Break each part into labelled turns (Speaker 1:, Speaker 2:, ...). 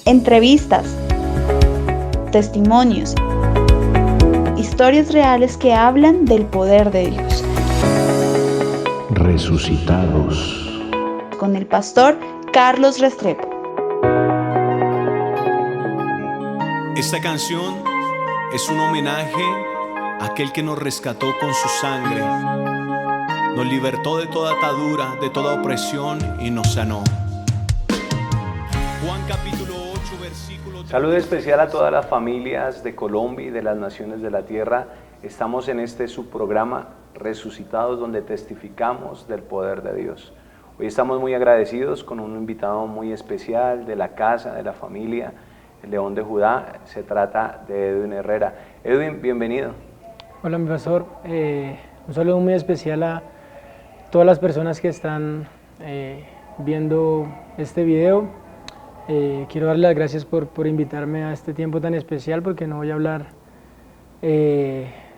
Speaker 1: Entrevistas, testimonios, historias reales que hablan del poder de Dios.
Speaker 2: Resucitados.
Speaker 1: Con el pastor Carlos Restrepo.
Speaker 3: Esta canción es un homenaje a aquel que nos rescató con su sangre, nos libertó de toda atadura, de toda opresión y nos sanó. Juan capítulo 8, versículo 3.
Speaker 4: Saludo especial a todas las familias de Colombia y de las naciones de la tierra. Estamos en este subprograma Resucitados, donde testificamos del poder de Dios. Hoy estamos muy agradecidos con un invitado muy especial de la casa, de la familia, el León de Judá. Se trata de Edwin Herrera. Edwin, bienvenido.
Speaker 5: Hola, mi pastor. Un saludo muy especial a todas las personas que están viendo este video. Quiero darle las gracias por invitarme a este tiempo tan especial, porque no voy a hablar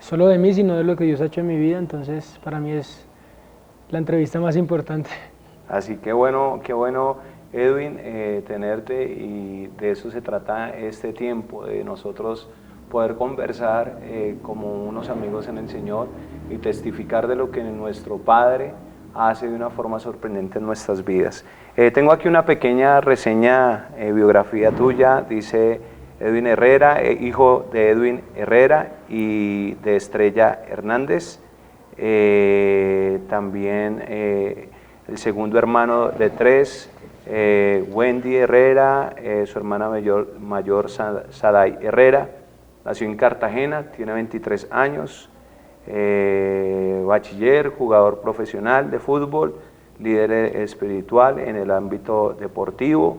Speaker 5: solo de mí, sino de lo que Dios ha hecho en mi vida. Entonces, para mí es la entrevista más importante.
Speaker 4: Así que bueno, qué bueno, Edwin, tenerte, y de eso se trata este tiempo, de nosotros poder conversar como unos amigos en el Señor y testificar de lo que nuestro Padre hace de una forma sorprendente en nuestras vidas. Tengo aquí una pequeña reseña, biografía tuya. Dice: Edwin Herrera, hijo de Edwin Herrera y de Estrella Hernández, también el segundo hermano de tres, Wendy Herrera, su hermana mayor Saday Herrera, nació en Cartagena, tiene 23 años, bachiller, jugador profesional de fútbol, líder espiritual en el ámbito deportivo.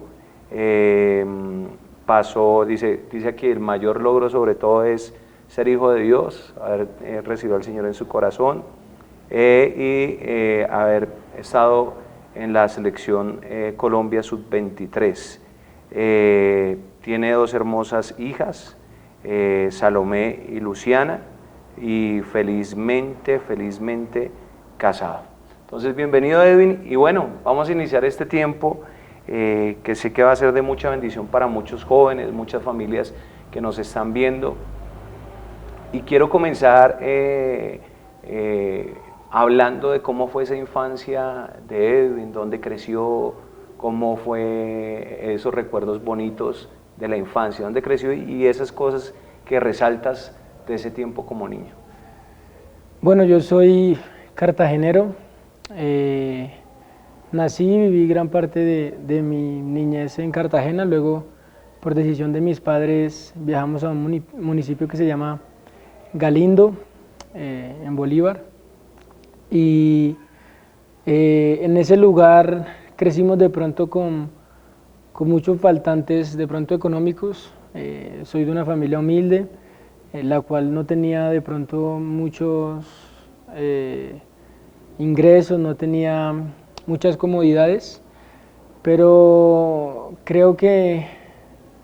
Speaker 4: Dice aquí, el mayor logro sobre todo es ser hijo de Dios, haber recibido al Señor en su corazón, y haber estado en la selección Colombia Sub-23. Tiene dos hermosas hijas, Salomé y Luciana, y felizmente casado. Entonces, bienvenido, Edwin, y bueno, vamos a iniciar este tiempo que sé que va a ser de mucha bendición para muchos jóvenes, muchas familias que nos están viendo. Y quiero comenzar hablando de cómo fue esa infancia de Edwin, dónde creció, cómo fue esos recuerdos bonitos de la infancia, dónde creció y esas cosas que resaltas de ese tiempo como niño.
Speaker 5: Bueno, yo soy cartagenero. Nací y viví gran parte de mi niñez en Cartagena. Luego, por decisión de mis padres, viajamos a un municipio que se llama Galindo, en Bolívar. Y en ese lugar crecimos de pronto con muchos faltantes de pronto económicos. Soy de una familia humilde, la cual no tenía de pronto muchos ingresos, no tenía muchas comodidades, pero creo que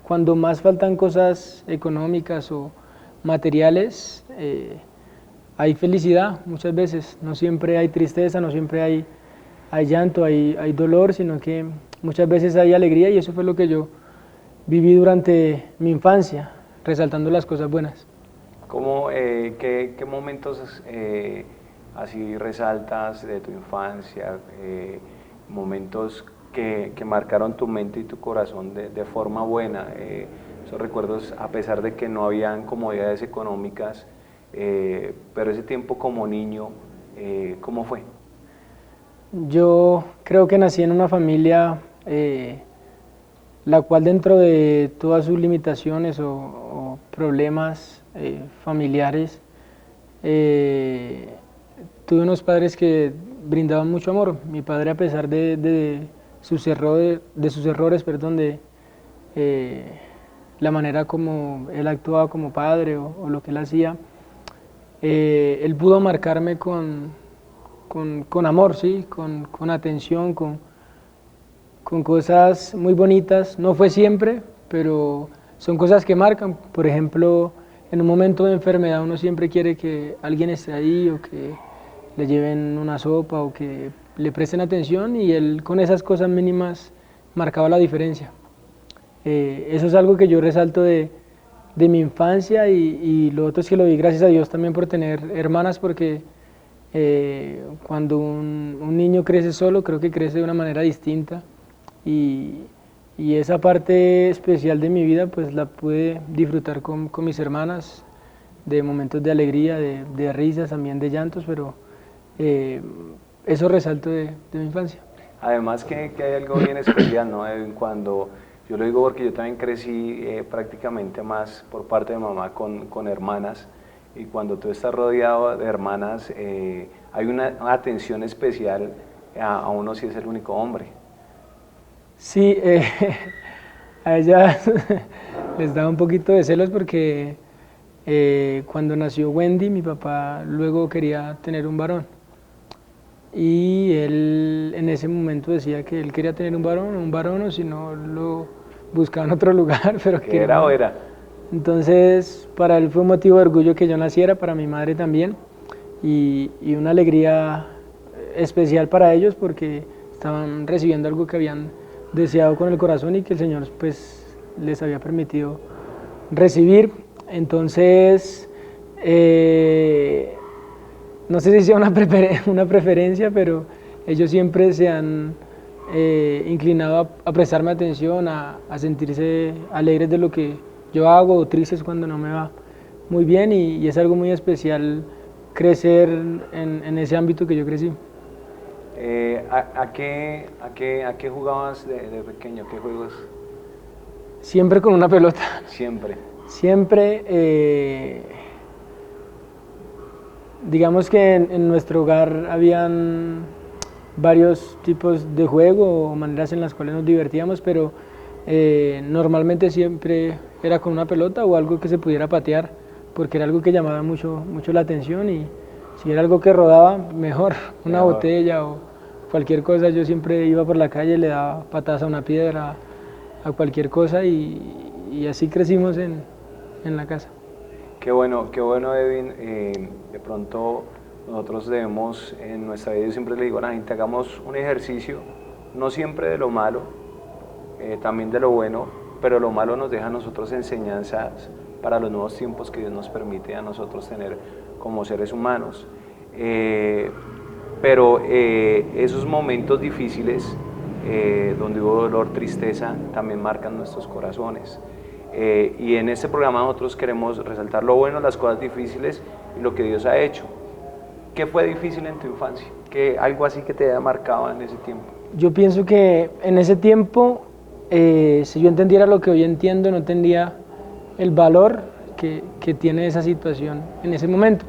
Speaker 5: cuando más faltan cosas económicas o materiales, hay felicidad muchas veces. No siempre hay tristeza, no siempre hay llanto, hay dolor, sino que muchas veces hay alegría, y eso fue lo que yo viví durante mi infancia, resaltando las cosas buenas.
Speaker 4: ¿Qué momentos así resaltas de tu infancia, momentos que marcaron tu mente y tu corazón de forma buena? Esos recuerdos, a pesar de que no habían comodidades económicas, pero ese tiempo como niño, ¿cómo fue?
Speaker 5: Yo creo que nací en una familia la cual, dentro de todas sus limitaciones o problemas familiares, tuve unos padres que brindaban mucho amor. Mi padre, a pesar de sus errores, la manera como él actuaba como padre o lo que él hacía, él pudo marcarme con amor, ¿sí? con atención, con cosas muy bonitas. No fue siempre, pero son cosas que marcan. Por ejemplo, en un momento de enfermedad uno siempre quiere que alguien esté ahí, o que le lleven una sopa, o que le presten atención, y él con esas cosas mínimas marcaba la diferencia. Eso es algo que yo resalto de mi infancia y lo otro es que lo di gracias a Dios también por tener hermanas porque cuando un niño crece solo creo que crece de una manera distinta y esa parte especial de mi vida pues la pude disfrutar con mis hermanas, de momentos de alegría, de risas, también de llantos, pero eso resalto de mi infancia.
Speaker 4: Además que hay algo bien especial, ¿no? Cuando, yo lo digo porque yo también crecí prácticamente más por parte de mamá con hermanas, y cuando tú estás rodeado de hermanas hay una atención especial a uno si es el único hombre.
Speaker 5: Sí, a ellas les daba un poquito de celos porque cuando nació Wendy, mi papá luego quería tener un varón. Y él en ese momento decía que él quería tener un varón o si no lo buscaba en otro lugar, pero
Speaker 4: ¿Qué era o era?
Speaker 5: Entonces para él fue un motivo de orgullo que yo naciera, para mi madre también, y una alegría especial para ellos porque estaban recibiendo algo que habían deseado con el corazón y que el Señor pues les había permitido recibir. Entonces no sé si sea una preferencia, pero ellos siempre se han inclinado a prestarme atención, a sentirse alegres de lo que yo hago o tristes cuando no me va muy bien y es algo muy especial crecer en ese ámbito que yo crecí.
Speaker 4: ¿A qué jugabas de pequeño? ¿Qué juegos?
Speaker 5: Siempre con una pelota.
Speaker 4: Siempre.
Speaker 5: Siempre. Digamos que en nuestro hogar habían varios tipos de juego o maneras en las cuales nos divertíamos, pero normalmente siempre era con una pelota o algo que se pudiera patear, porque era algo que llamaba mucho la atención y si era algo que rodaba, mejor, una botella o cualquier cosa. Yo siempre iba por la calle, le daba patadas a una piedra, a cualquier cosa y así crecimos en la casa.
Speaker 4: Qué bueno, Edwin. De pronto nosotros debemos, en nuestra vida, yo siempre le digo a la gente, hagamos un ejercicio, no siempre de lo malo, también de lo bueno, pero lo malo nos deja a nosotros enseñanzas para los nuevos tiempos que Dios nos permite a nosotros tener como seres humanos. Pero esos momentos difíciles, donde hubo dolor, tristeza, también marcan nuestros corazones. Y en este programa nosotros queremos resaltar lo bueno, las cosas difíciles y lo que Dios ha hecho. ¿Qué fue difícil en tu infancia? Algo así que te haya marcado en ese tiempo.
Speaker 5: Yo pienso que en ese tiempo, si yo entendiera lo que hoy entiendo, no tendría el valor que tiene esa situación en ese momento,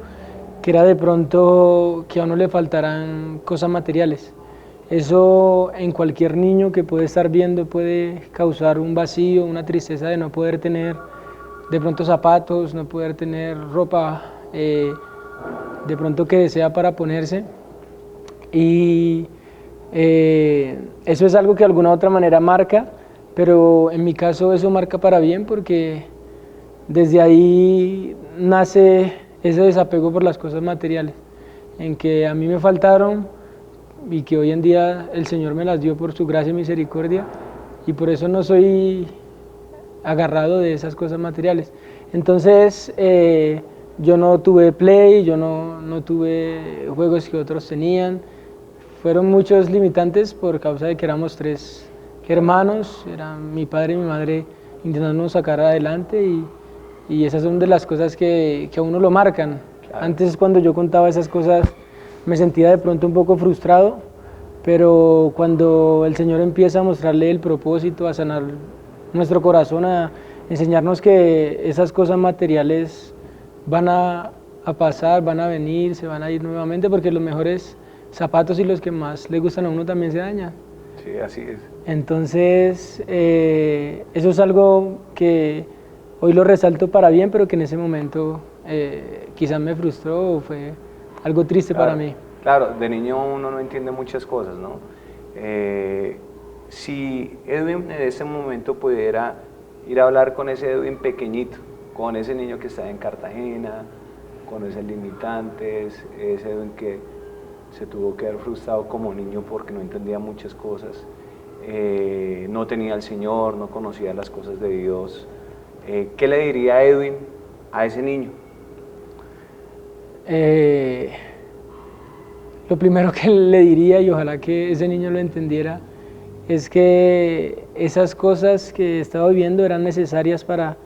Speaker 5: que era de pronto que a uno le faltaran cosas materiales. Eso en cualquier niño que puede estar viendo puede causar un vacío, una tristeza de no poder tener de pronto zapatos, no poder tener ropa de pronto que desea para ponerse. Y eso es algo que de alguna u otra manera marca, pero en mi caso eso marca para bien porque desde ahí nace ese desapego por las cosas materiales, en que a mí me faltaron y que hoy en día el Señor me las dio por su gracia y misericordia y por eso no soy agarrado de esas cosas materiales. Entonces yo no tuve Play, yo no tuve juegos que otros tenían, fueron muchos limitantes por causa de que éramos 3 hermanos, eran mi padre y mi madre intentándonos sacar adelante y esas son de las cosas que a uno lo marcan. Claro. Antes cuando yo contaba esas cosas me sentía de pronto un poco frustrado, pero cuando el Señor empieza a mostrarle el propósito, a sanar nuestro corazón, a enseñarnos que esas cosas materiales van a pasar, van a venir, se van a ir nuevamente, porque los mejores zapatos y los que más le gustan a uno también se dañan.
Speaker 4: Sí, así es.
Speaker 5: Entonces, eso es algo que hoy lo resalto para bien, pero que en ese momento quizás me frustró o fue algo triste para mí.
Speaker 4: Claro, de niño uno no entiende muchas cosas, ¿no? Si Edwin en ese momento pudiera ir a hablar con ese Edwin pequeñito, con ese niño que está en Cartagena, con esos limitantes, ese Edwin que se tuvo que haber frustrado como niño porque no entendía muchas cosas, no tenía al Señor, no conocía las cosas de Dios. ¿Qué le diría Edwin a ese niño?
Speaker 5: Lo primero que le diría, y ojalá que ese niño lo entendiera, es que esas cosas que estaba viviendo eran necesarias para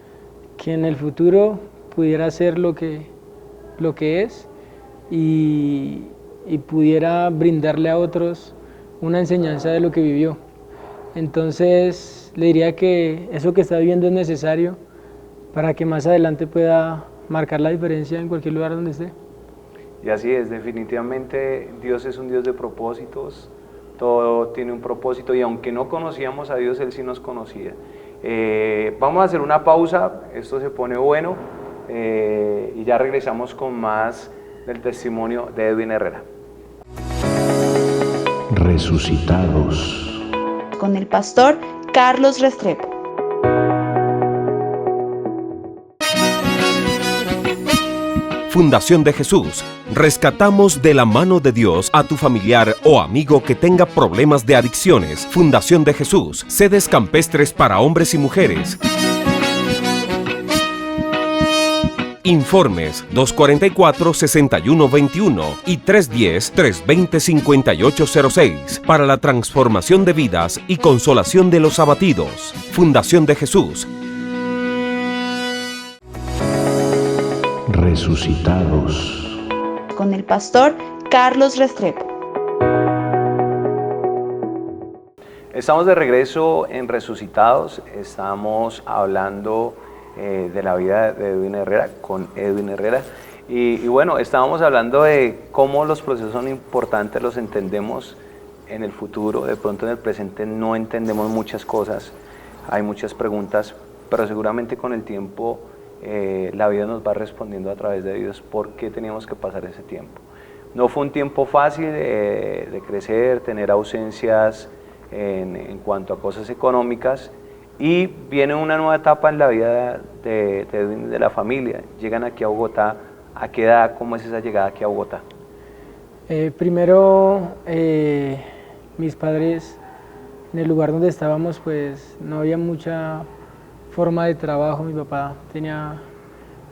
Speaker 5: que en el futuro pudiera ser lo que es y pudiera brindarle a otros una enseñanza de lo que vivió. Entonces le diría que eso que está viviendo es necesario para que más adelante pueda marcar la diferencia en cualquier lugar donde esté.
Speaker 4: Y así es, definitivamente Dios es un Dios de propósitos, todo tiene un propósito, y aunque no conocíamos a Dios, Él sí nos conocía. Vamos a hacer una pausa, esto se pone bueno, y ya regresamos con más del testimonio de Edwin Herrera.
Speaker 2: Resucitados.
Speaker 1: Con el pastor Carlos Restrepo.
Speaker 6: Fundación de Jesús. Rescatamos de la mano de Dios a tu familiar o amigo que tenga problemas de adicciones. Fundación de Jesús. Sedes campestres para hombres y mujeres. Informes 244-6121 y 310-320-5806 para la transformación de vidas y consolación de los abatidos. Fundación de Jesús.
Speaker 2: Resucitados.
Speaker 1: Con el pastor Carlos Restrepo.
Speaker 4: Estamos de regreso en Resucitados, estamos hablando de la vida de Edwin Herrera, con Edwin Herrera, y bueno, estábamos hablando de cómo los procesos son importantes, los entendemos en el futuro, de pronto en el presente no entendemos muchas cosas, hay muchas preguntas, pero seguramente con el tiempo la vida nos va respondiendo a través de Dios por qué teníamos que pasar ese tiempo. No fue un tiempo fácil de crecer, tener ausencias en cuanto a cosas económicas, y viene una nueva etapa en la vida de la familia. Llegan aquí a Bogotá. ¿A qué edad? ¿Cómo es esa llegada aquí a Bogotá?
Speaker 5: Primero, mis padres, en el lugar donde estábamos, pues no había mucha forma de trabajo. Mi papá tenía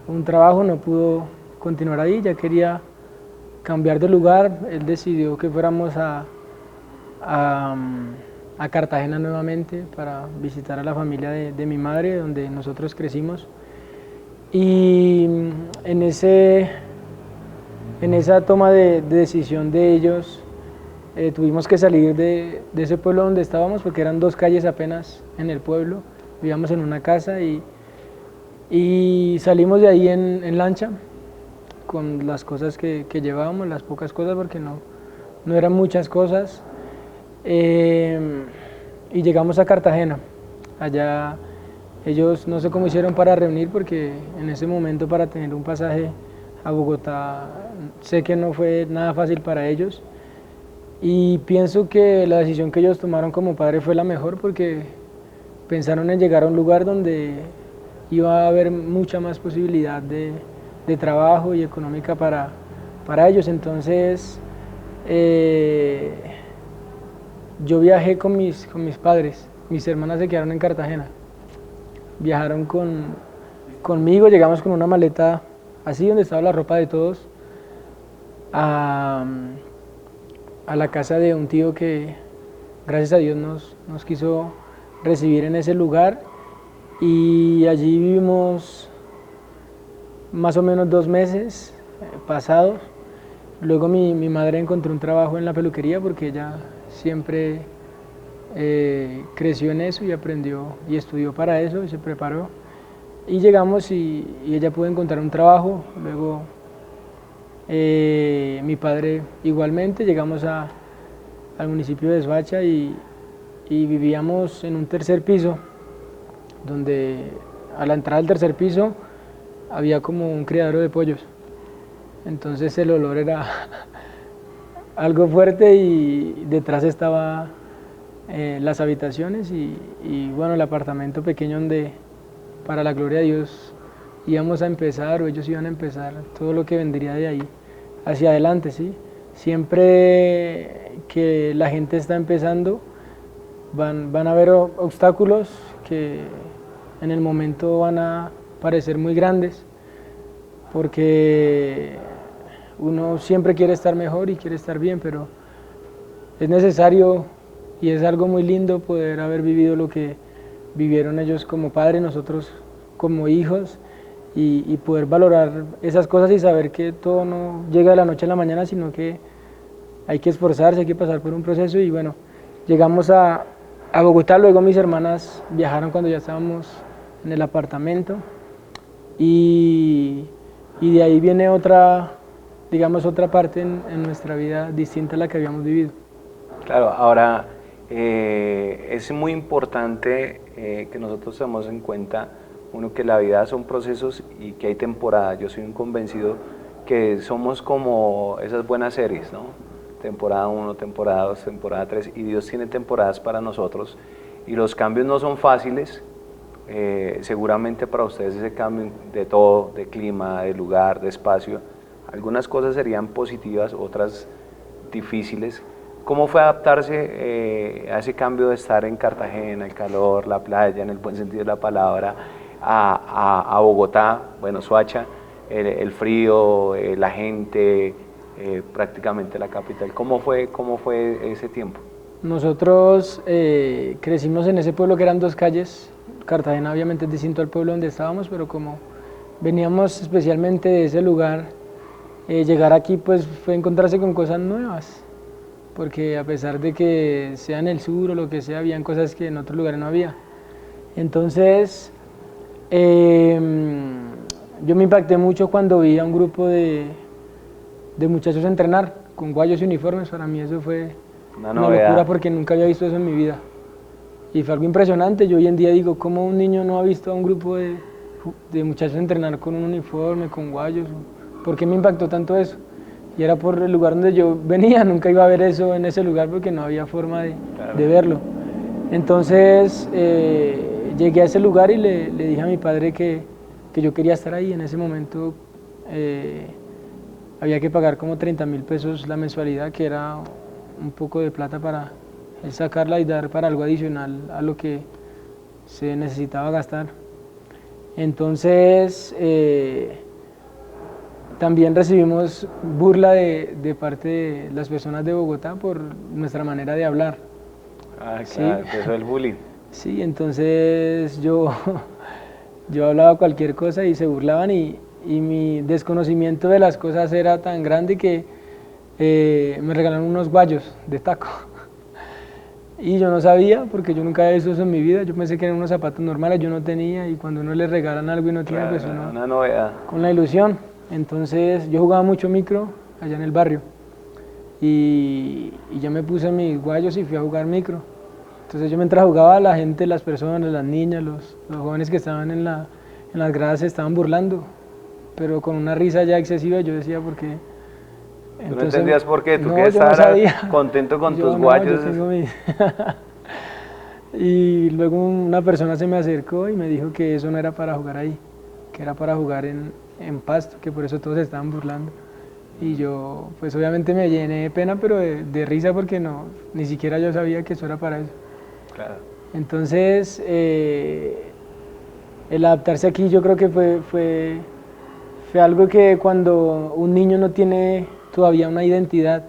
Speaker 5: un trabajo, no pudo continuar ahí, ya quería cambiar de lugar. Él decidió que fuéramos a Cartagena nuevamente para visitar a la familia de mi madre, donde nosotros crecimos. Y en esa toma de decisión de ellos, tuvimos que salir de ese pueblo donde estábamos, porque eran 2 calles apenas en el pueblo. Vivíamos en una casa y salimos de ahí en lancha con las cosas que llevábamos, las pocas cosas, porque no eran muchas cosas. Y llegamos a Cartagena. Allá ellos no sé cómo hicieron para reunir, porque en ese momento para tener un pasaje a Bogotá sé que no fue nada fácil para ellos, y pienso que la decisión que ellos tomaron como padre fue la mejor, porque pensaron en llegar a un lugar donde iba a haber mucha más posibilidad de trabajo y económica para ellos. Entonces yo viajé con mis padres, mis hermanas se quedaron en Cartagena, viajaron conmigo, llegamos con una maleta así donde estaba la ropa de todos a la casa de un tío que gracias a Dios nos quiso recibir en ese lugar, y allí vivimos más o menos 2 meses pasados. Luego mi madre encontró un trabajo en la peluquería, porque ella siempre creció en eso y aprendió y estudió para eso y se preparó, y llegamos y ella pudo encontrar un trabajo. Luego mi padre igualmente, llegamos al municipio de Soacha y vivíamos en un 3er piso, donde a la entrada del 3er piso había como un criadero de pollos. Entonces el olor era algo fuerte, y detrás estaba las habitaciones y bueno, el apartamento pequeño donde, para la gloria de Dios, íbamos a empezar, o ellos iban a empezar todo lo que vendría de ahí hacia adelante, ¿sí? Siempre que la gente está empezando, van a haber obstáculos que en el momento van a parecer muy grandes, porque uno siempre quiere estar mejor y quiere estar bien, pero es necesario y es algo muy lindo poder haber vivido lo que vivieron ellos como padres, nosotros como hijos, y poder valorar esas cosas y saber que todo no llega de la noche a la mañana, sino que hay que esforzarse, hay que pasar por un proceso. Y bueno, llegamos a Bogotá, luego mis hermanas viajaron cuando ya estábamos en el apartamento, y de ahí viene otra, digamos, otra parte en nuestra vida distinta a la que habíamos vivido.
Speaker 4: Claro, ahora es muy importante que nosotros tengamos en cuenta, uno, que la vida son procesos y que hay temporadas. Yo soy un convencido que somos como esas buenas series, ¿no? Temporada 1, temporada 2, temporada 3, y Dios tiene temporadas para nosotros, y los cambios no son fáciles. Seguramente para ustedes ese cambio de todo, de clima, de lugar, de espacio, algunas cosas serían positivas, otras difíciles. ¿Cómo fue adaptarse a ese cambio de estar en Cartagena, el calor, la playa, en el buen sentido de la palabra, a Bogotá, bueno, Soacha, el frío, la gente, prácticamente la capital? ¿Cómo fue ese tiempo?
Speaker 5: Nosotros crecimos en ese pueblo que eran 2 calles. Cartagena obviamente es distinto al pueblo donde estábamos, pero como veníamos especialmente de ese lugar, llegar aquí pues fue encontrarse con cosas nuevas, porque a pesar de que sea en el sur o lo que sea, habían cosas que en otros lugares no había. Entonces, yo me impacté mucho cuando vi a un grupo de muchachos entrenar con guayos y uniformes. Para mí eso fue una locura, porque nunca había visto eso en mi vida. Y fue algo impresionante. Yo hoy en día digo, ¿cómo un niño no ha visto a un grupo de muchachos entrenar con un uniforme, con guayos? ¿Por qué me impactó tanto eso? Y era por el lugar donde yo venía, nunca iba a ver eso en ese lugar porque no había forma de verlo. Entonces llegué a ese lugar y le dije a mi padre que yo quería estar ahí. En ese momento había que pagar como 30.000 pesos la mensualidad, que era un poco de plata para sacarla y dar para algo adicional a lo que se necesitaba gastar. Entonces también recibimos burla de parte de las personas de Bogotá por nuestra manera de hablar.
Speaker 4: Ah, claro, ¿sí? Eso es el bullying.
Speaker 5: Sí, entonces yo hablaba cualquier cosa y se burlaban, y mi desconocimiento de las cosas era tan grande que me regalaron unos guayos de taco. Y yo no sabía, porque yo nunca había visto eso en mi vida. Yo pensé que eran unos zapatos normales, yo no tenía, y cuando uno le regalan algo y no tiene, pues uno,
Speaker 4: una novedad.
Speaker 5: Con la ilusión. Entonces yo jugaba mucho micro allá en el barrio, y yo me puse mis guayos y fui a jugar micro. Entonces yo, mientras jugaba, la gente, las personas, las niñas, los jóvenes que estaban en las gradas se estaban burlando, pero con una risa ya excesiva. Yo decía, ¿por qué?
Speaker 4: Entonces, ¿tú no entendías por qué? ¿Tú
Speaker 5: no,
Speaker 4: que estabas contento con tus guayos?
Speaker 5: Y luego una persona se me acercó y me dijo que eso no era para jugar ahí, que era para jugar en pasto, que por eso todos se estaban burlando. Y yo, pues obviamente me llené de pena, pero de risa, porque ni siquiera yo sabía que eso era para eso.
Speaker 4: Claro.
Speaker 5: Entonces, el adaptarse aquí, yo creo que fue algo que cuando un niño no tiene todavía una identidad,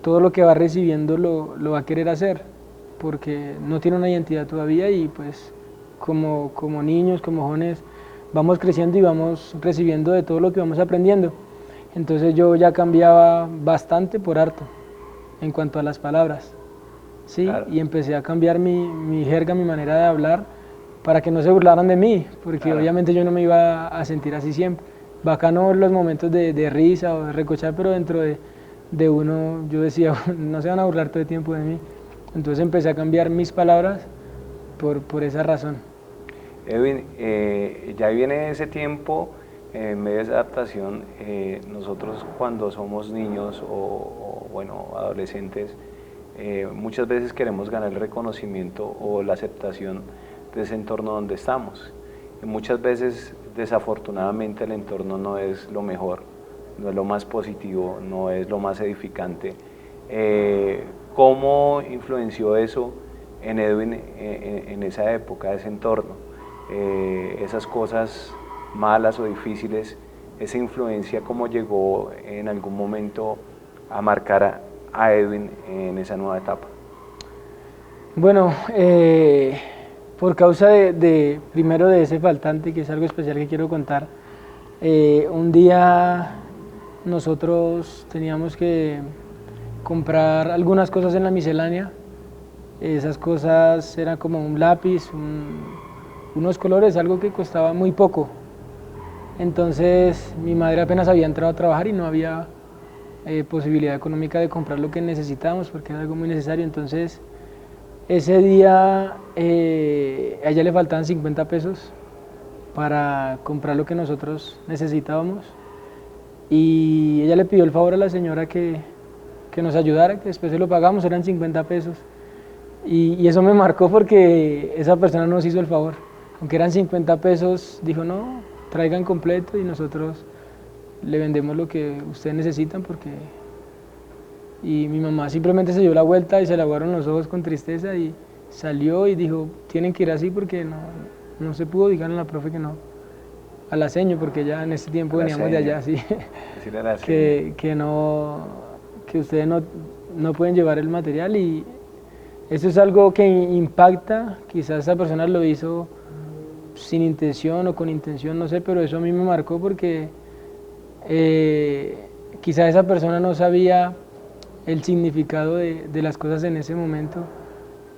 Speaker 5: todo lo que va recibiendo lo va a querer hacer, porque no tiene una identidad todavía, y pues como niños, como jóvenes, vamos creciendo y vamos recibiendo de todo lo que vamos aprendiendo. Entonces yo ya cambiaba bastante por harto en cuanto a las palabras, ¿sí? Claro. Y empecé a cambiar mi jerga, mi manera de hablar, para que no se burlaran de mí, porque claro, obviamente yo no me iba a sentir así siempre. Bacano los momentos de risa o de recochar, pero dentro de uno yo decía, no se van a burlar todo el tiempo de mí. Entonces empecé a cambiar mis palabras por esa razón.
Speaker 4: Edwin, ya viene ese tiempo, en medio de esa adaptación. Nosotros, cuando somos niños o bueno, adolescentes, muchas veces queremos ganar el reconocimiento o la aceptación de ese entorno donde estamos. Y muchas veces, desafortunadamente, el entorno no es lo mejor, no es lo más positivo, no es lo más edificante. ¿Cómo influenció eso en Edwin en esa época, ese entorno, esas cosas malas o difíciles, esa influencia, cómo llegó en algún momento a marcar a Edwin en esa nueva etapa?
Speaker 5: Bueno, por causa primero de ese faltante, que es algo especial que quiero contar, un día nosotros teníamos que comprar algunas cosas en la miscelánea. Esas cosas eran como un lápiz, unos colores, algo que costaba muy poco. Entonces mi madre apenas había entrado a trabajar y no había posibilidad económica de comprar lo que necesitábamos porque era algo muy necesario. Entonces ese día a ella le faltaban 50 pesos para comprar lo que nosotros necesitábamos, y ella le pidió el favor a la señora que nos ayudara, que después se lo pagamos, eran 50 pesos. Y eso me marcó porque esa persona nos hizo el favor. Aunque eran 50 pesos, dijo no, traigan completo y nosotros le vendemos lo que ustedes necesitan porque... Y mi mamá simplemente se dio la vuelta y se le aguaron los ojos con tristeza y salió y dijo, tienen que ir así porque no se pudo, dijeron a la profe que no, a la seño, porque ya en ese tiempo veníamos de allá, sí, que ustedes no pueden llevar el material, y eso es algo que impacta. Quizás esa persona lo hizo sin intención o con intención, no sé, pero eso a mí me marcó porque quizás esa persona no sabía el significado de las cosas en ese momento,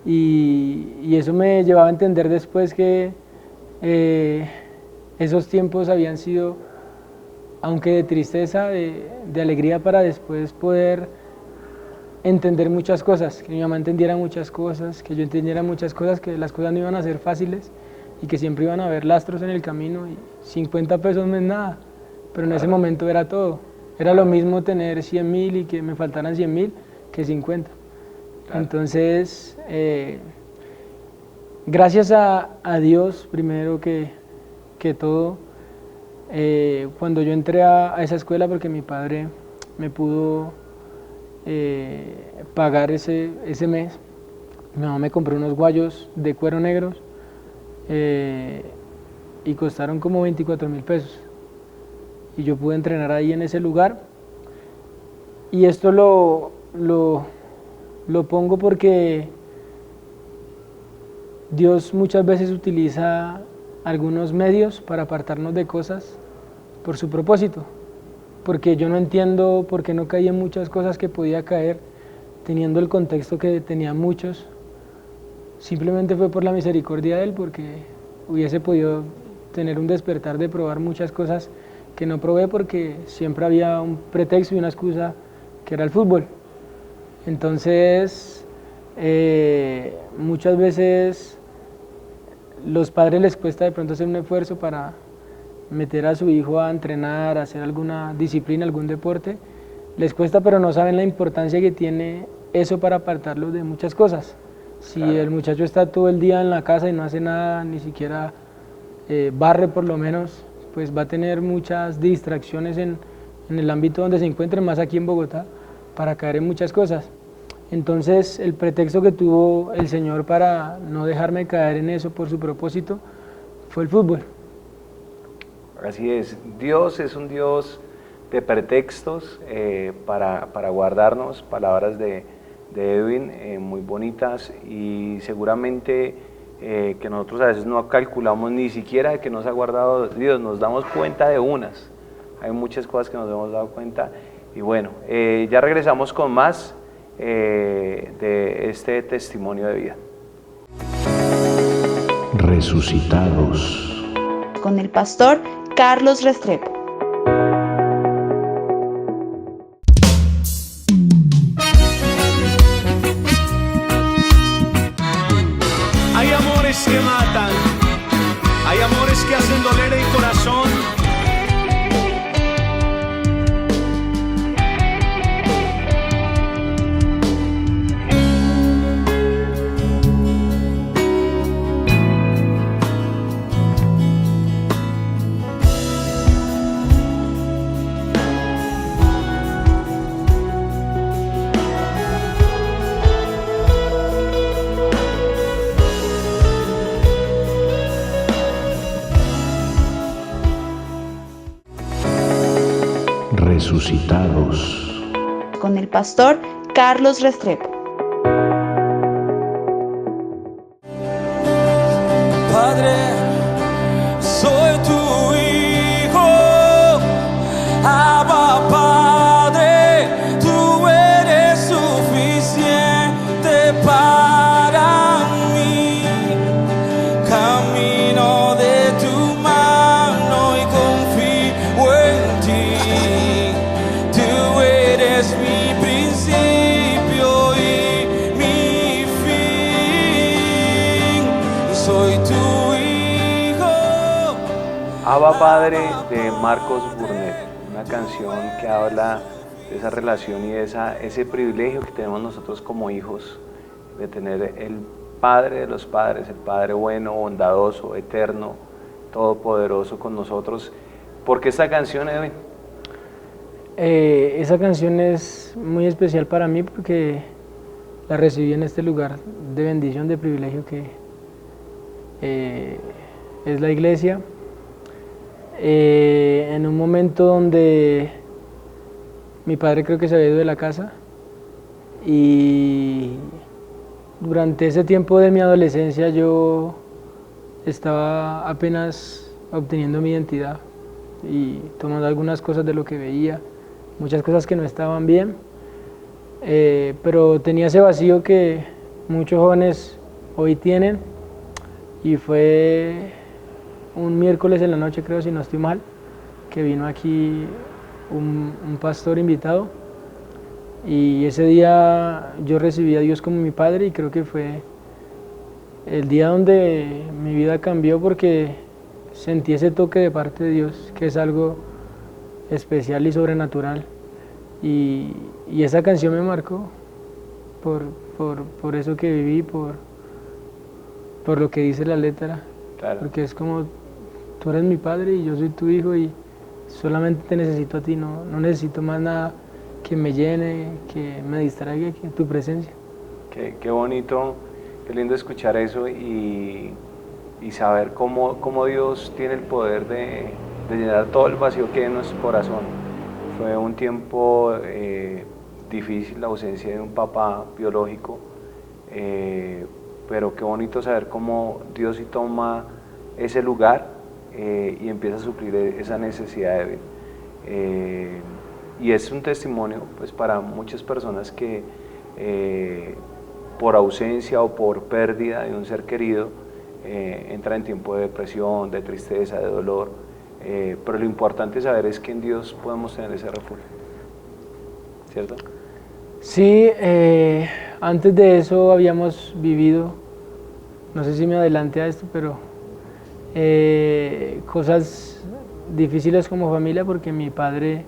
Speaker 5: y eso me llevaba a entender después que esos tiempos habían sido, aunque de tristeza, de alegría, para después poder entender muchas cosas, que mi mamá entendiera muchas cosas, que yo entendiera muchas cosas, que las cosas no iban a ser fáciles y que siempre iban a haber lastros en el camino, y 50 pesos no es nada, pero en ese momento era todo. Era lo mismo tener 100.000 y que me faltaran 100.000 que 50. Entonces, gracias a Dios, primero que todo, cuando yo entré a esa escuela, porque mi padre me pudo pagar ese mes, mi mamá me compró unos guayos de cuero negros y costaron como 24.000 pesos. Y yo pude entrenar ahí en ese lugar, y esto lo pongo porque Dios muchas veces utiliza algunos medios para apartarnos de cosas por su propósito, porque yo no entiendo por qué no caí en muchas cosas que podía caer teniendo el contexto que tenían muchos. Simplemente fue por la misericordia de Él, porque hubiese podido tener un despertar de probar muchas cosas que no probé porque siempre había un pretexto y una excusa, que era el fútbol. Entonces, muchas veces los padres les cuesta de pronto hacer un esfuerzo para meter a su hijo a entrenar, a hacer alguna disciplina, algún deporte. Les cuesta, pero no saben la importancia que tiene eso para apartarlos de muchas cosas. Si el muchacho está todo el día en la casa y no hace nada, ni siquiera barre por lo menos, pues va a tener muchas distracciones en el ámbito donde se encuentre, más aquí en Bogotá, para caer en muchas cosas. Entonces, el pretexto que tuvo el Señor para no dejarme caer en eso por su propósito fue el fútbol.
Speaker 4: Así es, Dios es un Dios de pretextos para guardarnos. Palabras de Edwin muy bonitas, y seguramente que nosotros a veces no calculamos ni siquiera que nos ha guardado Dios, nos damos cuenta de unas. Hay muchas cosas que nos hemos dado cuenta, y bueno, ya regresamos con más de este testimonio de vida.
Speaker 2: Resucitados.
Speaker 1: Con el pastor Carlos Restrepo.
Speaker 3: Hay amores que matan, hay amores que hacen doler el corazón.
Speaker 2: resucitados.
Speaker 1: Con el pastor Carlos Restrepo.
Speaker 7: Padre, soy tu hijo, Abba Padre, tú eres suficiente para mí. Camino de tu mano y confío en ti. Tú eres mi principio y mi fin. Soy tu hijo.
Speaker 4: Abba Padre de Marcos Burnett, una canción que habla de esa relación y de ese privilegio que tenemos nosotros como hijos, de tener el Padre de los padres, el Padre bueno, bondadoso, eterno, todopoderoso con nosotros. ¿Por qué esta canción, Edwin?
Speaker 5: Esa canción es muy especial para mí porque la recibí en este lugar de bendición, de privilegio que es la iglesia. En un momento donde mi padre creo que se había ido de la casa y durante ese tiempo de mi adolescencia yo estaba apenas obteniendo mi identidad y tomando algunas cosas de lo que veía, muchas cosas que no estaban bien, pero tenía ese vacío que muchos jóvenes hoy tienen y fue un miércoles en la noche, creo, si no estoy mal, que vino aquí un pastor invitado y ese día yo recibí a Dios como mi padre y creo que fue el día donde mi vida cambió porque sentí ese toque de parte de Dios, que es algo especial y sobrenatural. Y esa canción me marcó por eso que viví, por lo que dice la letra.
Speaker 4: Claro.
Speaker 5: Porque es como, tú eres mi padre y yo soy tu hijo y solamente te necesito a ti, no necesito más nada que me llene, que me distraiga, que tu presencia.
Speaker 4: Qué bonito, qué lindo escuchar eso y saber cómo Dios tiene el poder de llenar todo el vacío que hay en nuestro corazón. Fue un tiempo difícil, la ausencia de un papá biológico, pero qué bonito saber cómo Dios sí toma ese lugar y empieza a suplir esa necesidad de vida. Y es un testimonio pues, para muchas personas que por ausencia o por pérdida de un ser querido entran en tiempo de depresión, de tristeza, de dolor, pero lo importante saber es que en Dios podemos tener ese refugio, ¿cierto?
Speaker 5: Sí, antes de eso habíamos vivido, no sé si me adelanté a esto, pero cosas difíciles como familia porque mi padre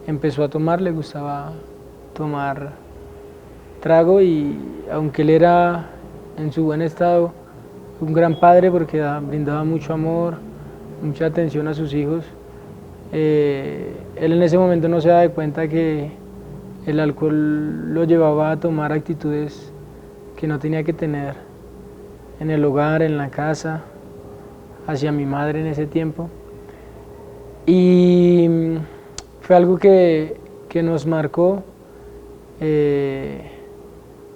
Speaker 5: empezó a tomar, le gustaba tomar trago y aunque él era en su buen estado un gran padre porque brindaba mucho amor, mucha atención a sus hijos, él en ese momento no se daba cuenta que el alcohol lo llevaba a tomar actitudes que no tenía que tener en el hogar, en la casa, hacia mi madre en ese tiempo. Y fue algo que nos marcó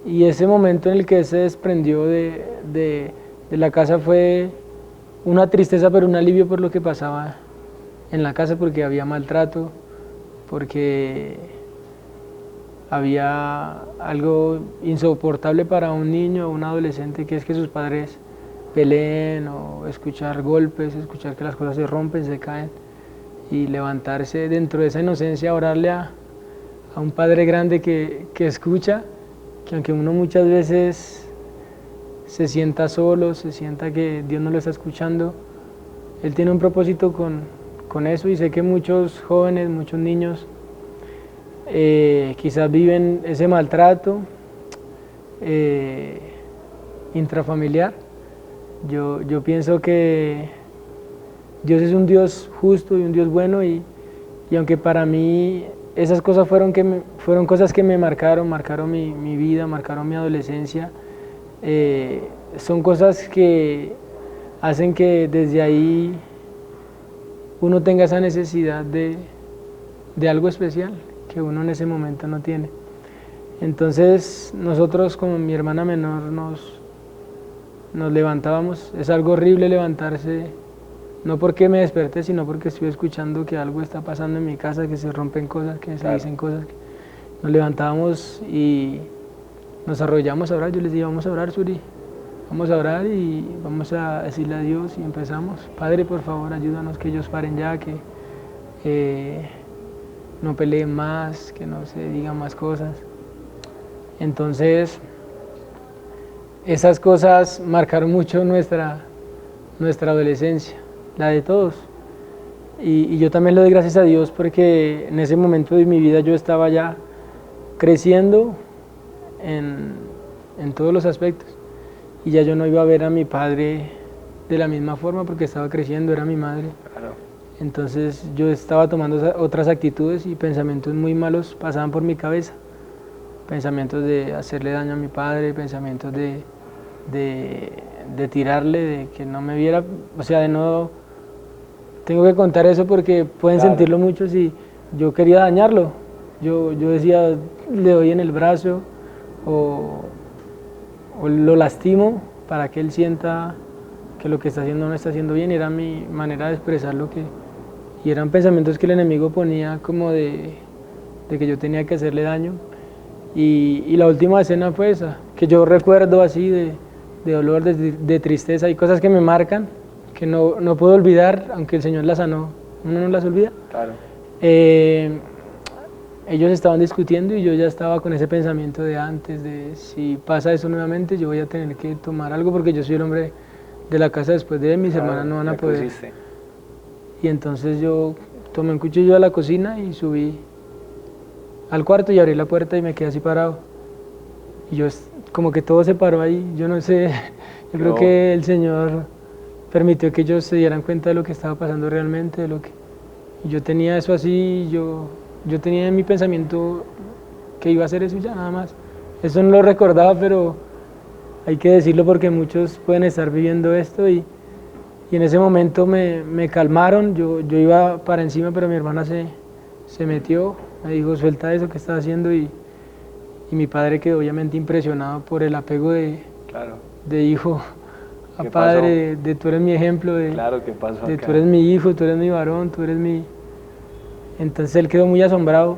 Speaker 5: y ese momento en el que se desprendió de la casa fue una tristeza pero un alivio por lo que pasaba en la casa porque había maltrato, porque había algo insoportable para un niño o un adolescente que es que sus padres peleen o escuchar golpes, escuchar que las cosas se rompen, se caen y levantarse dentro de esa inocencia, orarle a un padre grande que escucha, que aunque uno muchas veces se sienta solo, se sienta que Dios no lo está escuchando, Él tiene un propósito con eso y sé que muchos jóvenes, muchos niños quizás viven ese maltrato intrafamiliar. Yo pienso que Dios es un Dios justo y un Dios bueno y aunque para mí esas cosas fueron cosas que me marcaron mi vida, marcaron mi adolescencia, son cosas que hacen que desde ahí uno tenga esa necesidad de algo especial que uno en ese momento no tiene. Entonces nosotros, como mi hermana menor, nos levantábamos. Es algo horrible levantarse, no porque me desperté, sino porque estoy escuchando que algo está pasando en mi casa, que se rompen cosas, que se dicen cosas. Nos levantábamos y nos arrollamos a orar. Yo les dije, vamos a orar, Suri, vamos a orar y vamos a decirle a Dios, y empezamos. Padre, por favor, ayúdanos, que ellos paren ya, que no peleen más, que no se digan más cosas. Entonces, esas cosas marcaron mucho nuestra adolescencia, la de todos. Y yo también le doy gracias a Dios porque en ese momento de mi vida yo estaba ya creciendo en todos los aspectos. Y ya yo no iba a ver a mi padre de la misma forma porque estaba creciendo, era mi madre.
Speaker 4: Claro.
Speaker 5: Entonces yo estaba tomando otras actitudes y pensamientos muy malos pasaban por mi cabeza. Pensamientos de hacerle daño a mi padre, pensamientos de tirarle, de que no me viera, o sea, de no... Tengo que contar eso porque pueden sentirlo muchos y yo quería dañarlo. Yo decía, le doy en el brazo o lo lastimo para que él sienta que lo que está haciendo no está haciendo bien. Era mi manera de expresar lo que... Y eran pensamientos que el enemigo ponía como de que yo tenía que hacerle daño. Y la última escena fue esa, que yo recuerdo así de dolor, de tristeza, y cosas que me marcan, que no puedo olvidar, aunque el Señor las sanó, uno no las olvida.
Speaker 4: Claro.
Speaker 5: Ellos estaban discutiendo y yo ya estaba con ese pensamiento de antes, de si pasa eso nuevamente yo voy a tener que tomar algo porque yo soy el hombre de la casa después de él, mis hermanas no van a poder. Y entonces yo tomé un cuchillo a la cocina y subí al cuarto y abrí la puerta y me quedé así parado. Y yo, como que todo se paró ahí, yo no sé, yo creo que el Señor permitió que ellos se dieran cuenta de lo que estaba pasando realmente, y yo tenía eso así, yo tenía en mi pensamiento que iba a hacer eso y ya, nada más. Eso no lo recordaba, pero hay que decirlo porque muchos pueden estar viviendo esto y en ese momento me calmaron, yo iba para encima, pero mi hermana se metió, me dijo, suelta eso que estás haciendo, y mi padre quedó obviamente impresionado por el apego de hijo a padre, de tú eres mi ejemplo,
Speaker 4: ¿Qué pasó
Speaker 5: de
Speaker 4: acá?
Speaker 5: tú eres mi hijo, tú eres mi varón, tú eres mi... Entonces él quedó muy asombrado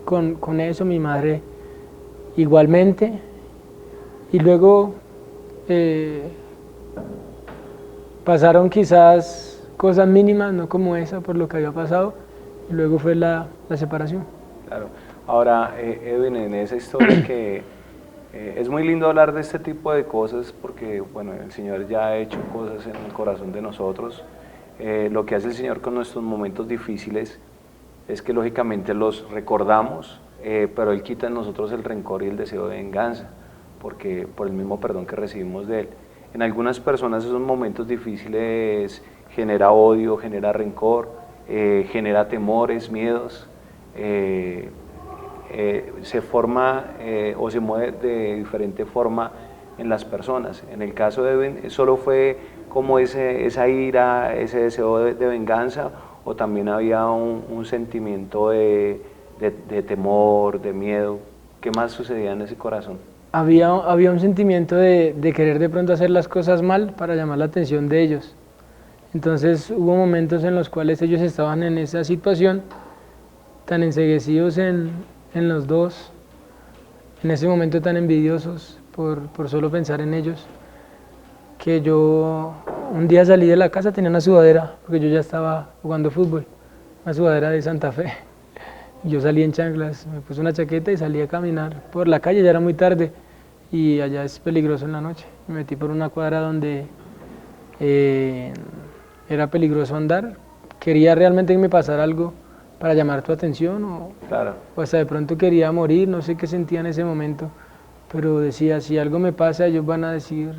Speaker 5: con eso, mi madre igualmente, y luego pasaron quizás cosas mínimas, no como esa, por lo que había pasado, y luego fue la separación.
Speaker 4: Claro. Ahora, Edwin, en esa historia que es muy lindo hablar de este tipo de cosas porque, bueno, el Señor ya ha hecho cosas en el corazón de nosotros. Lo que hace el Señor con nuestros momentos difíciles es que lógicamente los recordamos, pero Él quita en nosotros el rencor y el deseo de venganza, porque por el mismo perdón que recibimos de Él. En algunas personas esos momentos difíciles genera odio, genera rencor, genera temores, miedos, se forma o se mueve de diferente forma en las personas. En el caso de Ben, ¿solo fue como esa ira, ese deseo de venganza, o también había un sentimiento de temor, de miedo? ¿Qué más sucedía en ese corazón?
Speaker 5: Había un sentimiento de querer de pronto hacer las cosas mal para llamar la atención de ellos. Entonces hubo momentos en los cuales ellos estaban en esa situación, tan enceguecidos en los dos, en ese momento tan envidiosos por solo pensar en ellos, que yo un día salí de la casa, tenía una sudadera, porque yo ya estaba jugando fútbol, una sudadera de Santa Fe. Yo salí en chanclas, me puse una chaqueta y salí a caminar por la calle, ya era muy tarde y allá es peligroso en la noche. Me metí por una cuadra donde era peligroso andar, quería realmente que me pasara algo para llamar tu atención o hasta de pronto quería morir, no sé qué sentía en ese momento, pero decía, si algo me pasa ellos van a decir,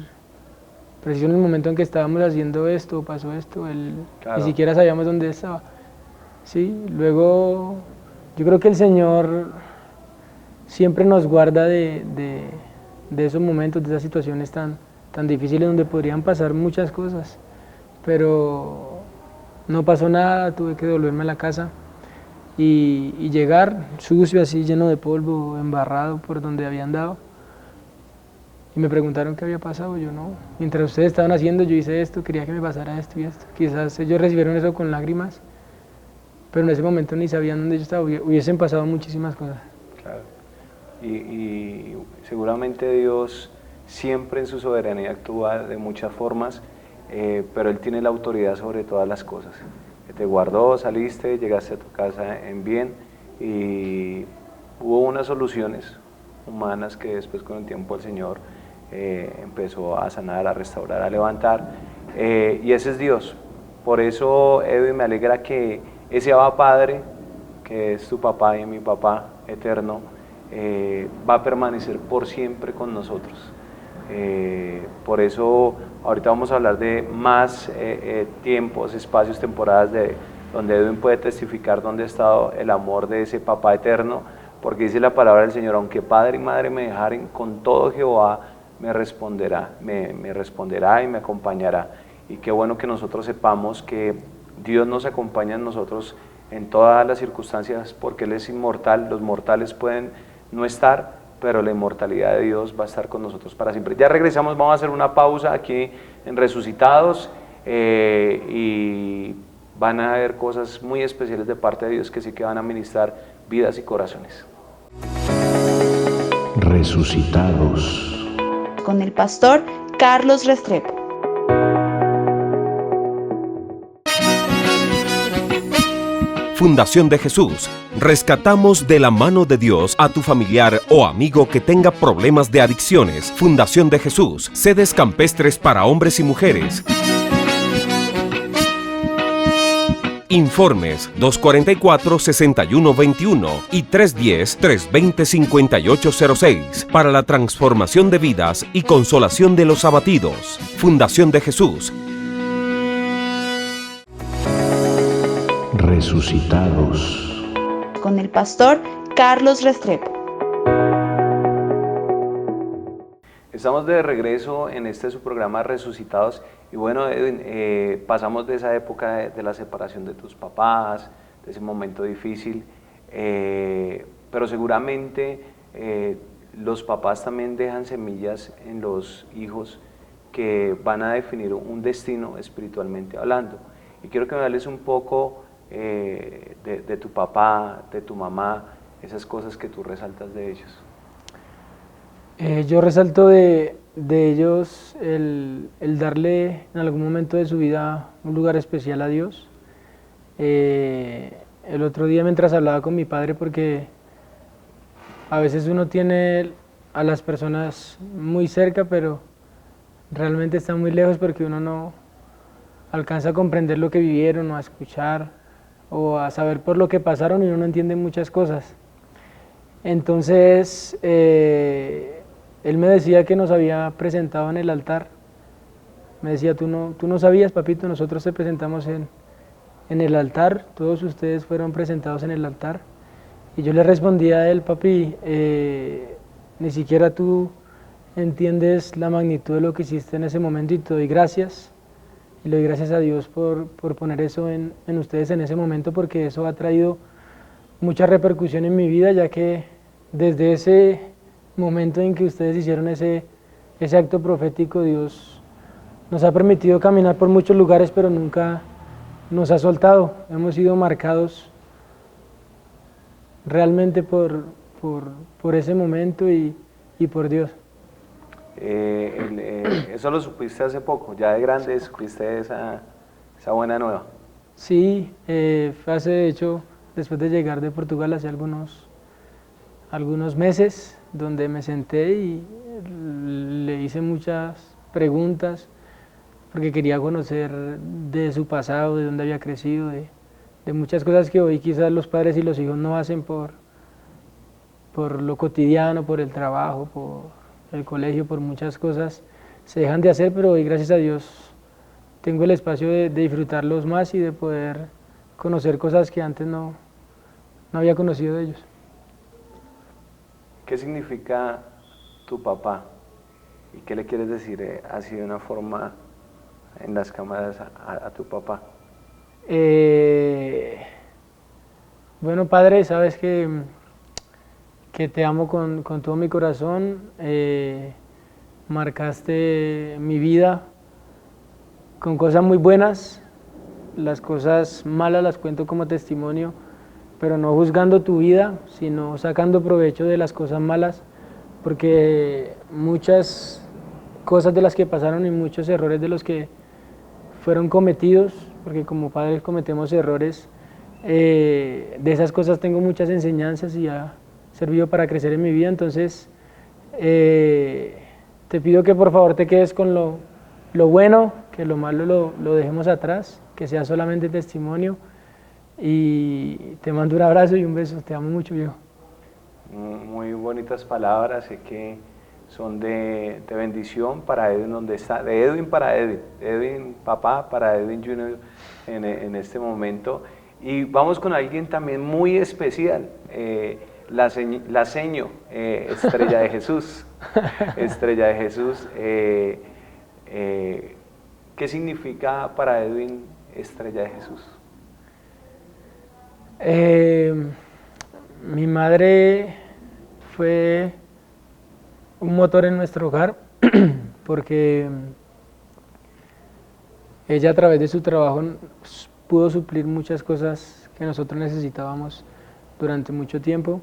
Speaker 5: preciso en el momento en que estábamos haciendo esto, pasó esto, ni siquiera sabíamos dónde estaba. Sí, luego yo creo que el Señor siempre nos guarda de esos momentos, de esas situaciones tan difíciles donde podrían pasar muchas cosas, pero No pasó nada, tuve que devolverme a la casa y llegar sucio, así lleno de polvo, embarrado por donde había andado. Y me preguntaron qué había pasado, yo no. Mientras ustedes estaban haciendo, yo hice esto, quería que me pasara esto y esto. Quizás ellos recibieron eso con lágrimas, pero en ese momento ni sabían dónde yo estaba, hubiesen pasado muchísimas cosas.
Speaker 4: Claro. Y seguramente Dios siempre en su soberanía actúa de muchas formas, pero Él tiene la autoridad sobre todas las cosas. Te guardó, saliste, llegaste a tu casa en bien y hubo unas soluciones humanas que después con el tiempo el Señor empezó a sanar, a restaurar, a levantar, y ese es Dios. Por eso, Edwin, me alegra que ese Abba Padre, que es tu papá y mi papá eterno, va a permanecer por siempre con nosotros. Por eso ahorita vamos a hablar de más tiempos, espacios, temporadas donde Edwin puede testificar dónde ha estado el amor de ese papá eterno, porque dice la palabra del Señor: aunque padre y madre me dejaren, con todo Jehová me responderá y me acompañará. Y qué bueno que nosotros sepamos que Dios nos acompaña en nosotros en todas las circunstancias, porque Él es inmortal. Los mortales pueden no estar, pero la inmortalidad de Dios va a estar con nosotros para siempre. Ya regresamos, vamos a hacer una pausa aquí en Resucitados, y van a haber cosas muy especiales de parte de Dios que sí que van a ministrar vidas y corazones.
Speaker 2: Resucitados.
Speaker 1: Con el pastor Carlos Restrepo.
Speaker 6: Fundación de Jesús. Rescatamos de la mano de Dios a tu familiar o amigo que tenga problemas de adicciones. Fundación de Jesús. Sedes campestres para hombres y mujeres. Informes 244-6121 y 310-320-5806 para la transformación de vidas y consolación de los abatidos. Fundación de Jesús.
Speaker 2: Resucitados.
Speaker 1: Con el pastor Carlos Restrepo.
Speaker 4: Estamos de regreso en su programa Resucitados, y bueno, Edwin, pasamos de esa época de la separación de tus papás, de ese momento difícil, pero seguramente los papás también dejan semillas en los hijos que van a definir un destino espiritualmente hablando. Y quiero que me hables un poco de tu papá, de tu mamá, esas cosas que tú resaltas de ellos.
Speaker 5: Yo resalto de ellos el darle en algún momento de su vida un lugar especial a Dios. El otro día, mientras hablaba con mi padre, porque a veces uno tiene a las personas muy cerca, pero realmente están muy lejos porque uno no alcanza a comprender lo que vivieron, o a escuchar, o a saber por lo que pasaron, y uno no entiende muchas cosas. Entonces, él me decía que nos había presentado en el altar. Me decía: tú no sabías, papito, nosotros te presentamos en el altar, todos ustedes fueron presentados en el altar. Y yo le respondía a él: papi, ni siquiera tú entiendes la magnitud de lo que hiciste en ese momento, y te doy gracias. Y le doy gracias a Dios por poner eso en ustedes en ese momento, porque eso ha traído mucha repercusión en mi vida, ya que desde ese momento en que ustedes hicieron ese acto profético, Dios nos ha permitido caminar por muchos lugares, pero nunca nos ha soltado. Hemos sido marcados realmente por ese momento y por Dios.
Speaker 4: Eso lo supiste hace poco, ya de grande supiste esa buena nueva.
Speaker 5: Sí, fue hace, de hecho, después de llegar de Portugal, hace algunos meses, donde me senté y le hice muchas preguntas, porque quería conocer de su pasado, de dónde había crecido, de muchas cosas que hoy quizás los padres y los hijos no hacen por lo cotidiano, por el trabajo, por el colegio, por muchas cosas se dejan de hacer, pero hoy, gracias a Dios, tengo el espacio de disfrutarlos más y de poder conocer cosas que antes no había conocido de ellos.
Speaker 4: ¿Qué significa tu papá? ¿Y qué le quieres decir así de una forma en las cámaras a tu papá?
Speaker 5: Bueno, Padre, sabes que te amo con todo mi corazón. Marcaste mi vida con cosas muy buenas. Las cosas malas las cuento como testimonio, pero no juzgando tu vida, sino sacando provecho de las cosas malas, porque muchas cosas de las que pasaron y muchos errores de los que fueron cometidos, porque como padres cometemos errores, de esas cosas tengo muchas enseñanzas y ha servido para crecer en mi vida. Entonces te pido que por favor te quedes con lo bueno, que lo malo lo dejemos atrás, que sea solamente testimonio, y te mando un abrazo y un beso. Te amo mucho, viejo.
Speaker 4: Muy bonitas palabras, sé que son de bendición para Edwin, donde está, de Edwin para Edwin, Edwin papá para Edwin Junior en este momento. Y vamos con alguien también muy especial, la seño, Estrella de Jesús. Estrella de Jesús, ¿qué significa para Edwin Estrella de Jesús?
Speaker 5: Mi madre fue un motor en nuestro hogar porque ella a través de su trabajo pudo suplir muchas cosas que nosotros necesitábamos durante mucho tiempo.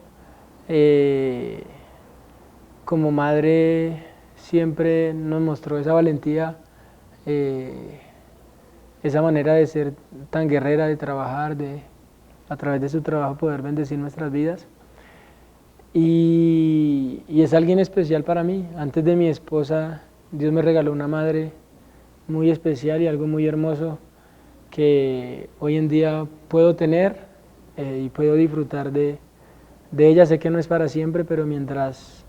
Speaker 5: Como madre siempre nos mostró esa valentía, esa manera de ser tan guerrera, de trabajar, de a través de su trabajo poder bendecir nuestras vidas. Y es alguien especial para mí. Antes de mi esposa, Dios me regaló una madre muy especial y algo muy hermoso que hoy en día puedo tener y puedo disfrutar de ella. Sé que no es para siempre, pero mientras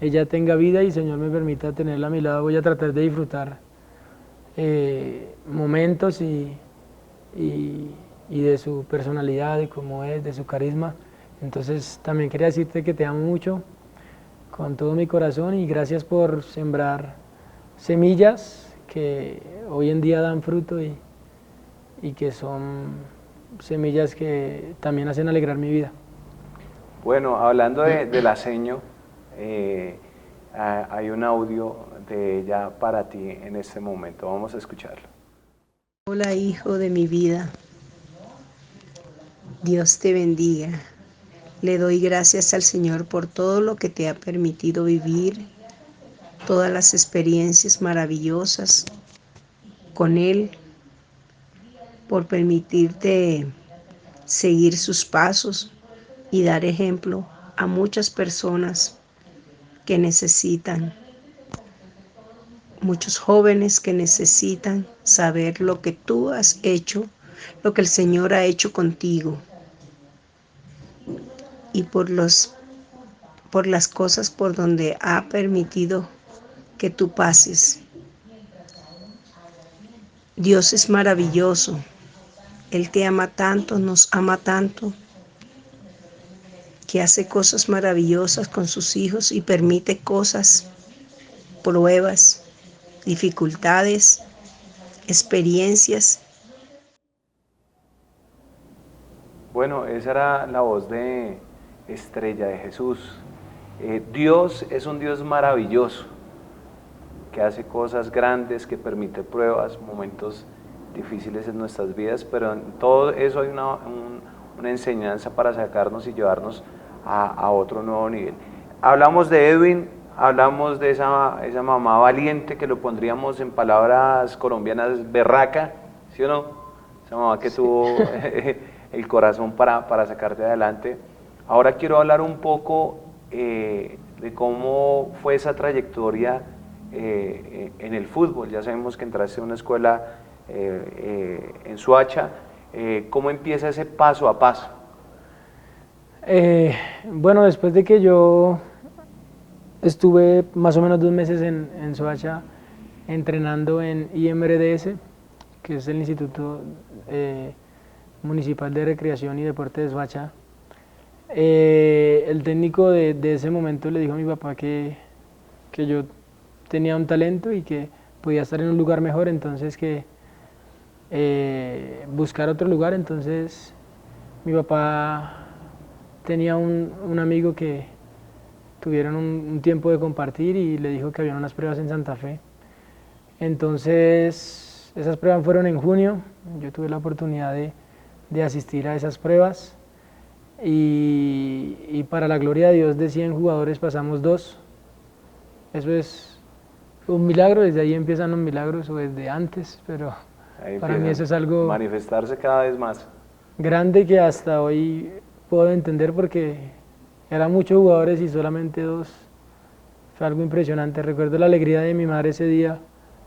Speaker 5: ella tenga vida y el Señor me permita tenerla a mi lado, voy a tratar de disfrutar momentos y de su personalidad, de cómo es, de su carisma. Entonces también quería decirte que te amo mucho con todo mi corazón y gracias por sembrar semillas que hoy en día dan fruto y que son semillas que también hacen alegrar mi vida.
Speaker 4: Bueno, hablando de la seño, hay un audio de ella para ti en este momento. Vamos a escucharlo.
Speaker 8: Hola, hijo de mi vida. Dios te bendiga. Le doy gracias al Señor por todo lo que te ha permitido vivir, todas las experiencias maravillosas con Él, por permitirte seguir sus pasos y dar ejemplo a muchas personas que necesitan, muchos jóvenes que necesitan saber lo que tú has hecho, lo que el Señor ha hecho contigo y por las cosas por donde ha permitido que tú pases. Dios es maravilloso. Él te ama tanto, nos ama tanto, que hace cosas maravillosas con sus hijos y permite cosas, pruebas, dificultades, experiencias.
Speaker 4: Bueno, esa era la voz de Estrella de Jesús. Dios es un Dios maravilloso, que hace cosas grandes, que permite pruebas, momentos difíciles en nuestras vidas, pero en todo eso hay una enseñanza para sacarnos y llevarnos a otro nuevo nivel. Hablamos de Edwin, hablamos de esa mamá valiente, que lo pondríamos en palabras colombianas, berraca, ¿sí o no? Esa mamá que tuvo el corazón para sacarte adelante. Ahora quiero hablar un poco de cómo fue esa trayectoria en el fútbol. Ya sabemos que entraste a una escuela en Soacha. ¿Cómo empieza ese paso a paso?
Speaker 5: Bueno, después de que yo estuve más o menos 2 meses en Soacha entrenando en IMRDS, que es el Instituto Municipal de Recreación y Deporte de Soacha, el técnico de ese momento le dijo a mi papá que yo tenía un talento y que podía estar en un lugar mejor, entonces que buscar otro lugar. Entonces mi papá tenía un amigo que tuvieron un tiempo de compartir y le dijo que había unas pruebas en Santa Fe. Entonces esas pruebas fueron en junio, yo tuve la oportunidad de asistir a esas pruebas y para la gloria de Dios de 100 jugadores pasamos 2. Eso es un milagro, desde ahí empiezan los milagros o desde antes, pero
Speaker 4: Ahí
Speaker 5: para mí eso es algo
Speaker 4: manifestarse cada vez más.
Speaker 5: grande que hasta hoy puedo entender porque eran muchos jugadores y solamente 2. Fue algo impresionante. Recuerdo la alegría de mi madre ese día.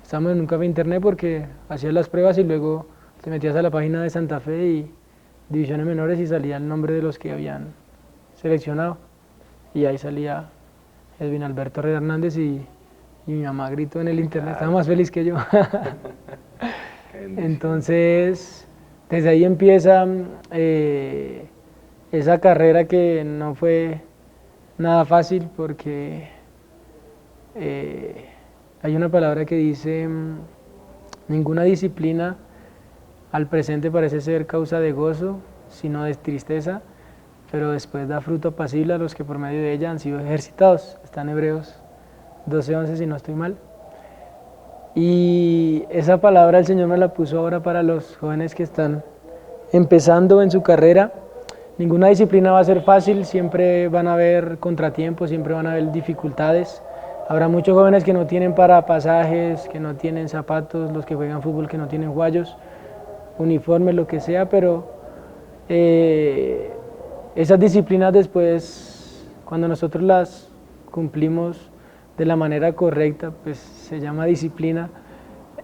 Speaker 5: Estábamos en un café internet porque hacías las pruebas y luego te metías a la página de Santa Fe y divisiones menores y salía el nombre de los que habían seleccionado. Y ahí salía Edwin Alberto Herrera Hernández y mi mamá gritó en el internet, estaba más feliz que yo. Entonces, desde ahí empieza esa carrera que no fue nada fácil porque hay una palabra que dice, ninguna disciplina al presente parece ser causa de gozo, sino de tristeza, pero después da fruto apacible a los que por medio de ella han sido ejercitados. Está en Hebreos 12:11 si no estoy mal. Y esa palabra el Señor me la puso ahora para los jóvenes que están empezando en su carrera. Ninguna disciplina va a ser fácil, siempre van a haber contratiempos, siempre van a haber dificultades. Habrá muchos jóvenes que no tienen para pasajes, que no tienen zapatos, los que juegan fútbol que no tienen guayos, uniformes, lo que sea, pero esas disciplinas después, cuando nosotros las cumplimos de la manera correcta, pues se llama disciplina,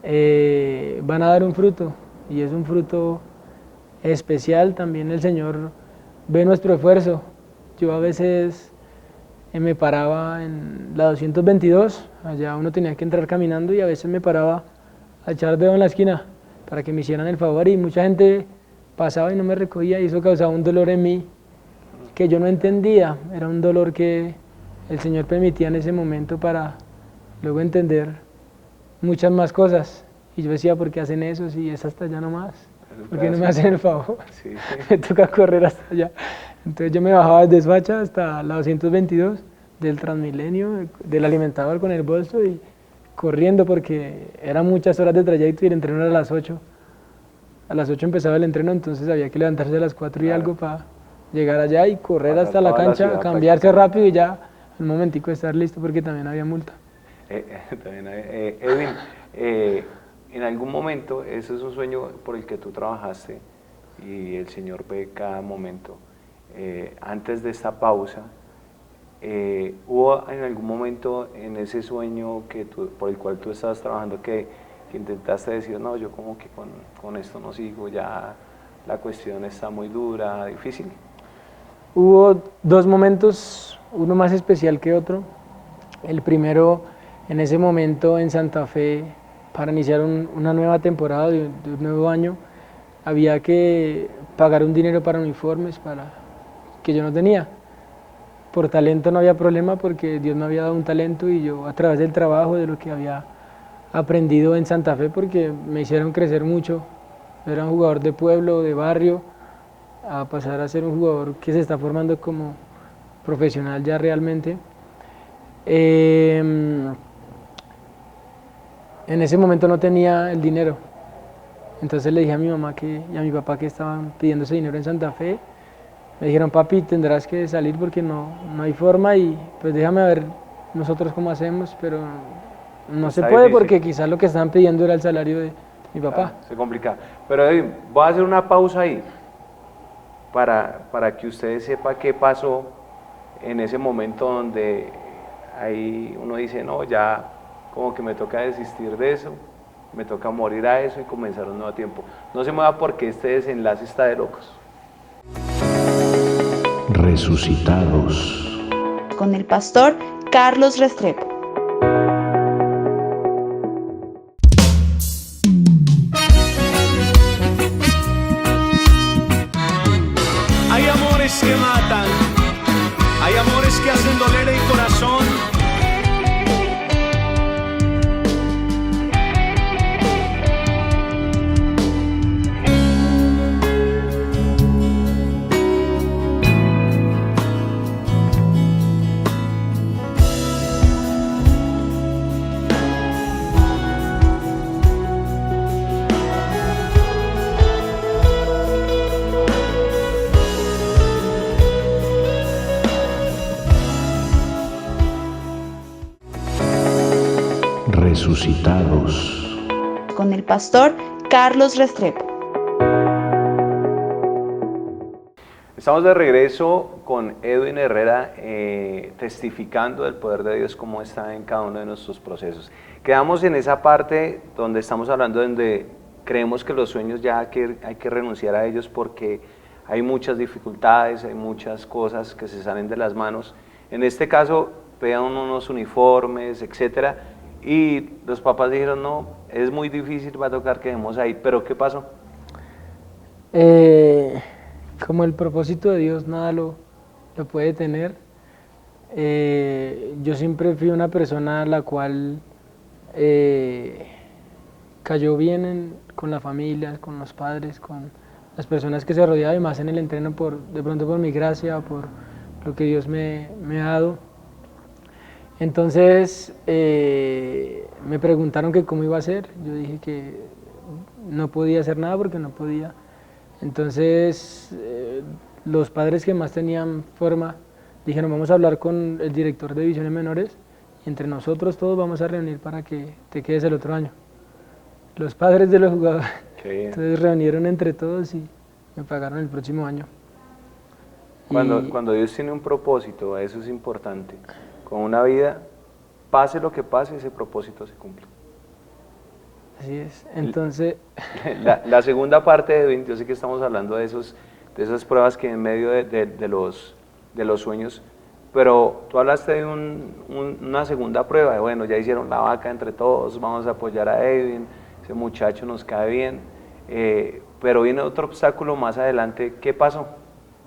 Speaker 5: van a dar un fruto, y es un fruto especial. También el Señor ve nuestro esfuerzo. Yo a veces me paraba en la 222, allá uno tenía que entrar caminando y a veces me paraba a echar dedo en la esquina para que me hicieran el favor y mucha gente pasaba y no me recogía y eso causaba un dolor en mí que yo no entendía, era un dolor que el Señor permitía en ese momento para luego entender muchas más cosas y yo decía, ¿por qué hacen eso si es hasta allá nomás? ¿Por qué no me hacen el favor?
Speaker 4: Sí.
Speaker 5: Me toca correr hasta allá. Entonces yo me bajaba desde Soacha hasta la 222 del Transmilenio, del alimentador con el bolso y corriendo porque eran muchas horas de trayecto y el entreno era a las 8. A las 8 empezaba el entreno, entonces había que levantarse a las 4 y algo para llegar allá y correr hasta la cancha, cambiarse rápido y ya un momentico estar listo porque también había multa.
Speaker 4: Edwin, en algún momento, ese es un sueño por el que tú trabajaste y el Señor ve cada momento. Antes de esta pausa, ¿hubo en algún momento en ese sueño por el cual tú estabas trabajando que intentaste decir, no, yo como que con esto no sigo, ya la cuestión está muy dura, difícil?
Speaker 5: Hubo 2 momentos, uno más especial que otro. El primero, en ese momento en Santa Fe, para iniciar una nueva temporada de un nuevo año, había que pagar un dinero para uniformes que yo no tenía. Por talento no había problema porque Dios me había dado un talento y yo a través del trabajo, de lo que había aprendido en Santa Fe, porque me hicieron crecer mucho. Era un jugador de pueblo, de barrio, a pasar a ser un jugador que se está formando como profesional ya realmente. En ese momento no tenía el dinero, entonces le dije a mi mamá y a mi papá que estaban pidiendo ese dinero en Santa Fe. Me dijeron, papi, tendrás que salir porque no hay forma y pues déjame ver nosotros cómo hacemos, pero no se puede porque quizás lo que estaban pidiendo era el salario de mi papá.
Speaker 4: Se complica. Pero Edwin, voy a hacer una pausa ahí para que ustedes sepan qué pasó en ese momento donde ahí uno dice, no, ya como que me toca desistir de eso, me toca morir a eso y comenzar un nuevo tiempo. No se mueva porque este desenlace está de locos.
Speaker 2: Resucitados.
Speaker 1: Con el pastor Carlos Restrepo.
Speaker 3: Hay amores que matan, hay amores que hacen doler el corazón.
Speaker 2: Resucitados.
Speaker 1: Con el pastor Carlos Restrepo.
Speaker 4: Estamos de regreso con Edwin Herrera testificando del poder de Dios como está en cada uno de nuestros procesos. Quedamos en esa parte donde estamos hablando, donde creemos que los sueños ya hay que renunciar a ellos porque hay muchas dificultades, hay muchas cosas que se salen de las manos. En este caso, pedían unos uniformes, etcétera, y los papás dijeron, no, es muy difícil, va a tocar que dejemos ahí. ¿Pero qué pasó?
Speaker 5: Como el propósito de Dios nada lo puede tener, yo siempre fui una persona a la cual cayó bien con la familia, con los padres, con las personas que se rodeaban, y más en el entreno, de pronto por mi gracia, por lo que Dios me ha dado. Entonces me preguntaron que cómo iba a ser, yo dije que no podía hacer nada porque no podía. Entonces los padres que más tenían forma dijeron, vamos a hablar con el director de divisiones menores y entre nosotros todos vamos a reunir para que te quedes el otro año. Los padres de los jugadores, entonces reunieron entre todos y me pagaron el próximo año.
Speaker 4: Cuando Dios tiene un propósito, eso es importante. Con una vida, pase lo que pase, ese propósito se cumple.
Speaker 5: Así es, entonces...
Speaker 4: La segunda parte, Edwin, yo sé que estamos hablando de esas pruebas que en medio de los sueños, pero tú hablaste de una segunda prueba, de bueno, ya hicieron la vaca entre todos, vamos a apoyar a Edwin, ese muchacho nos cae bien, pero viene otro obstáculo más adelante, ¿qué pasó?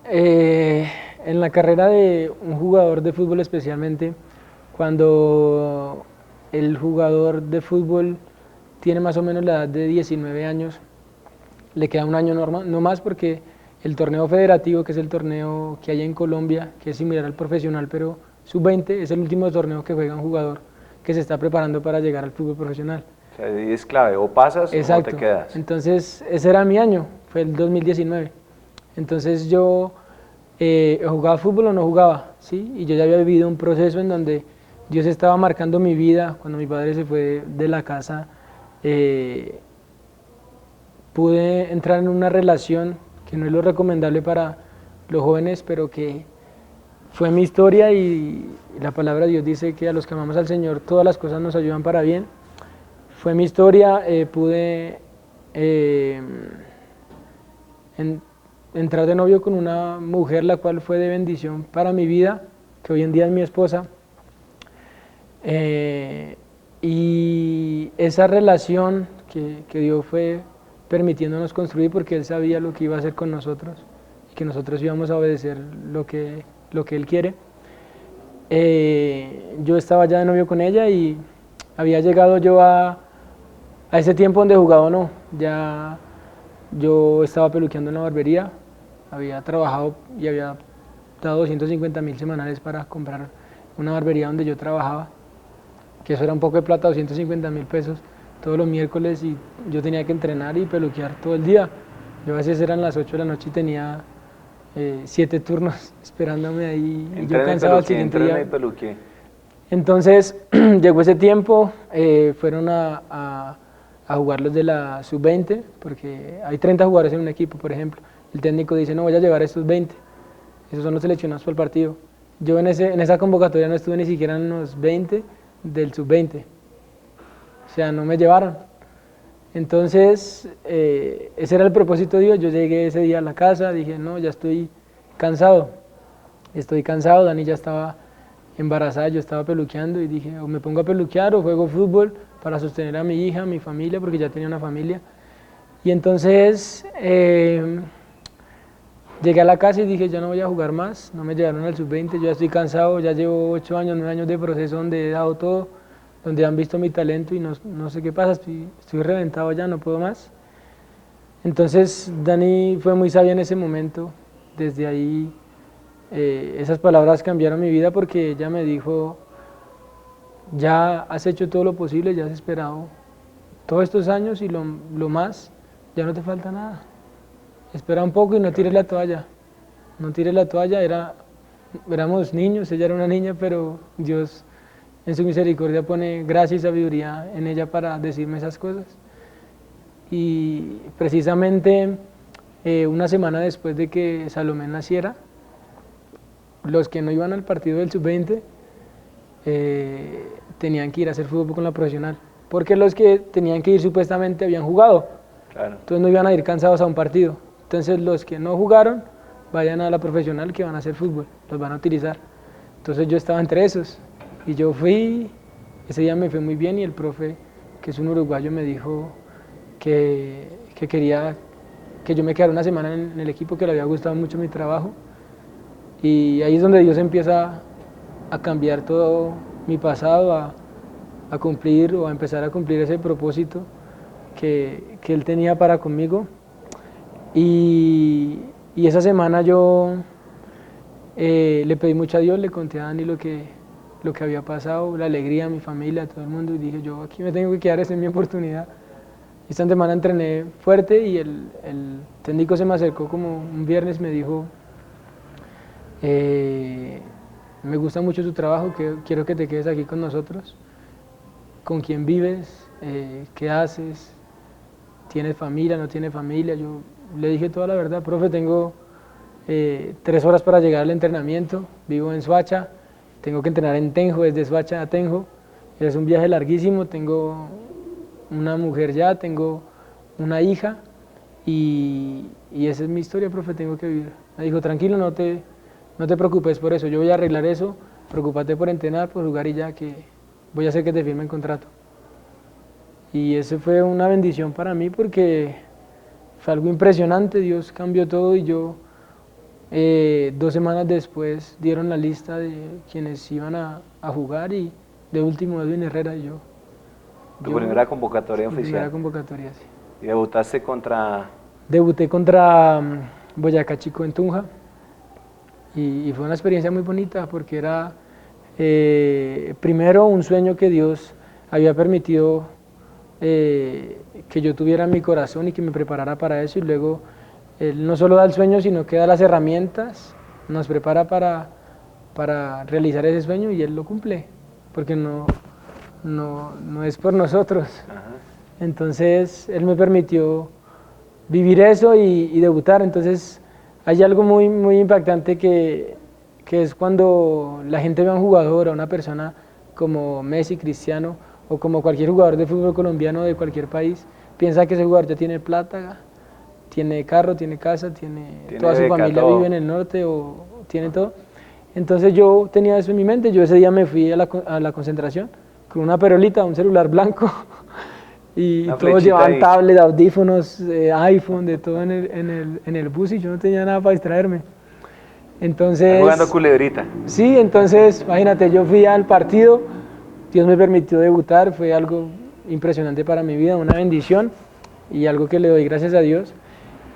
Speaker 5: En la carrera de un jugador de fútbol especialmente, cuando el jugador de fútbol tiene más o menos la edad de 19 años, le queda un año no más porque el torneo federativo, que es el torneo que hay en Colombia, que es similar al profesional, pero sub-20, es el último torneo que juega un jugador que se está preparando para llegar al fútbol profesional.
Speaker 4: O sea, es clave, o pasas
Speaker 5: Exacto.
Speaker 4: o te quedas.
Speaker 5: Entonces ese era mi año, fue el 2019. Entonces yo jugaba fútbol o no jugaba, ¿sí? Y yo ya había vivido un proceso en donde Dios estaba marcando mi vida. Cuando mi padre se fue de la casa, pude entrar en una relación que no es lo recomendable para los jóvenes, pero que fue mi historia y la palabra de Dios dice que a los que amamos al Señor todas las cosas nos ayudan para bien. Fue mi historia, pude entrar de novio con una mujer la cual fue de bendición para mi vida, que hoy en día es mi esposa. Y esa relación que Dios fue permitiéndonos construir porque Él sabía lo que iba a hacer con nosotros y que nosotros íbamos a obedecer lo que Él quiere. Yo estaba ya de novio con ella y había llegado yo a ese tiempo donde jugaba o no. Ya yo estaba peluqueando en la barbería, había trabajado y había dado 250,000 semanales para comprar una barbería donde yo trabajaba, que eso era un poco de plata, 250,000 pesos todos los miércoles, y yo tenía que entrenar y peluquear todo el día. Yo a veces eran las 8 de la noche y tenía 7 turnos esperándome ahí, y yo cansaba al siguiente día. Entonces llegó ese tiempo, fueron a jugar los de la sub-20, porque hay 30 jugadores en un equipo, por ejemplo. El técnico dice, no, voy a llevar a estos 20, esos son los seleccionados para el partido. Yo en esa convocatoria no estuve ni siquiera en los 20 del sub-20, o sea, no me llevaron. Entonces, ese era el propósito de Dios. Yo llegué ese día a la casa, dije, no, ya estoy cansado, Dani ya estaba embarazada, yo estaba peluqueando y dije, o me pongo a peluquear o juego fútbol para sostener a mi hija, a mi familia, porque ya tenía una familia. Y entonces llegué a la casa y dije, ya no voy a jugar más, no me llevaron al sub-20, yo ya estoy cansado, ya llevo 8 años, 9 años de proceso donde he dado todo, donde han visto mi talento y no sé qué pasa, estoy reventado ya, no puedo más. Entonces Dani fue muy sabia en ese momento, desde ahí esas palabras cambiaron mi vida porque ella me dijo, ya has hecho todo lo posible, ya has esperado todos estos años y lo más, ya no te falta nada. Espera un poco y no tires la toalla. No tires la toalla, éramos niños, ella era una niña, pero Dios en su misericordia pone gracia y sabiduría en ella para decirme esas cosas. Y precisamente una semana después de que Salomé naciera, los que no iban al partido del sub-20 tenían que ir a hacer fútbol con la profesional, porque los que tenían que ir supuestamente habían jugado,
Speaker 4: Claro.
Speaker 5: entonces no iban a ir cansados a un partido. Entonces los que no jugaron, vayan a la profesional que van a hacer fútbol, los van a utilizar. Entonces yo estaba entre esos y yo fui, ese día me fue muy bien y el profe, que es un uruguayo, me dijo que quería que yo me quedara una semana en el equipo, que le había gustado mucho mi trabajo. Y ahí es donde Dios empieza a cambiar todo mi pasado, a cumplir o a empezar a cumplir ese propósito que Él tenía para conmigo. Y esa semana yo le pedí mucho a Dios, le conté a Dani lo que había pasado, la alegría a mi familia, a todo el mundo, y dije, yo aquí me tengo que quedar, esta es mi oportunidad. Esta semana entrené fuerte y el técnico se me acercó como un viernes, me dijo, me gusta mucho tu trabajo, quiero que te quedes aquí con nosotros, con quién vives, qué haces, tienes familia, no tienes familia. Yo le dije toda la verdad, profe, tengo 3 horas para llegar al entrenamiento, vivo en Soacha, tengo que entrenar en Tenjo, desde Soacha a Tenjo, es un viaje larguísimo, tengo una mujer ya, tengo una hija y esa es mi historia, profe, tengo que vivir. Me dijo, tranquilo, no te preocupes por eso, yo voy a arreglar eso, preocúpate por entrenar, por jugar y ya, que voy a hacer que te firmen contrato. Y eso fue una bendición para mí porque fue algo impresionante, Dios cambió todo y yo 2 semanas después dieron la lista de quienes iban a jugar y de último Edwin Herrera y yo.
Speaker 4: Tu primera convocatoria
Speaker 5: Mi
Speaker 4: oficial.
Speaker 5: primera convocatoria, sí.
Speaker 4: ¿Y debutaste contra...?
Speaker 5: Debuté contra Boyacá Chico en Tunja y fue una experiencia muy bonita porque era primero un sueño que Dios había permitido que yo tuviera en mi corazón y que me preparara para eso, y luego Él no solo da el sueño sino que da las herramientas, nos prepara para realizar ese sueño y Él lo cumple porque no es por nosotros.
Speaker 4: Ajá.
Speaker 5: Entonces Él me permitió vivir eso y debutar. Entonces hay algo muy, muy impactante que es cuando la gente ve a un jugador, a una persona como Messi, Cristiano o como cualquier jugador de fútbol colombiano de cualquier país, piensa que ese jugador ya tiene plata, tiene carro, tiene casa, tiene toda su
Speaker 4: beca,
Speaker 5: familia
Speaker 4: todo.
Speaker 5: vive en el norte o tiene todo. Entonces yo tenía eso en mi mente. Yo ese día me fui a la concentración con una perolita, un celular blanco y
Speaker 4: Una
Speaker 5: todos
Speaker 4: flechita
Speaker 5: llevaban
Speaker 4: ahí.
Speaker 5: tablet, audífonos, iPhone, de todo en el bus y yo no tenía nada para distraerme. Entonces,
Speaker 4: Jugando culebrita.
Speaker 5: sí, entonces imagínate, yo fui al partido, Dios me permitió debutar, fue algo impresionante para mi vida, una bendición y algo que le doy gracias a Dios.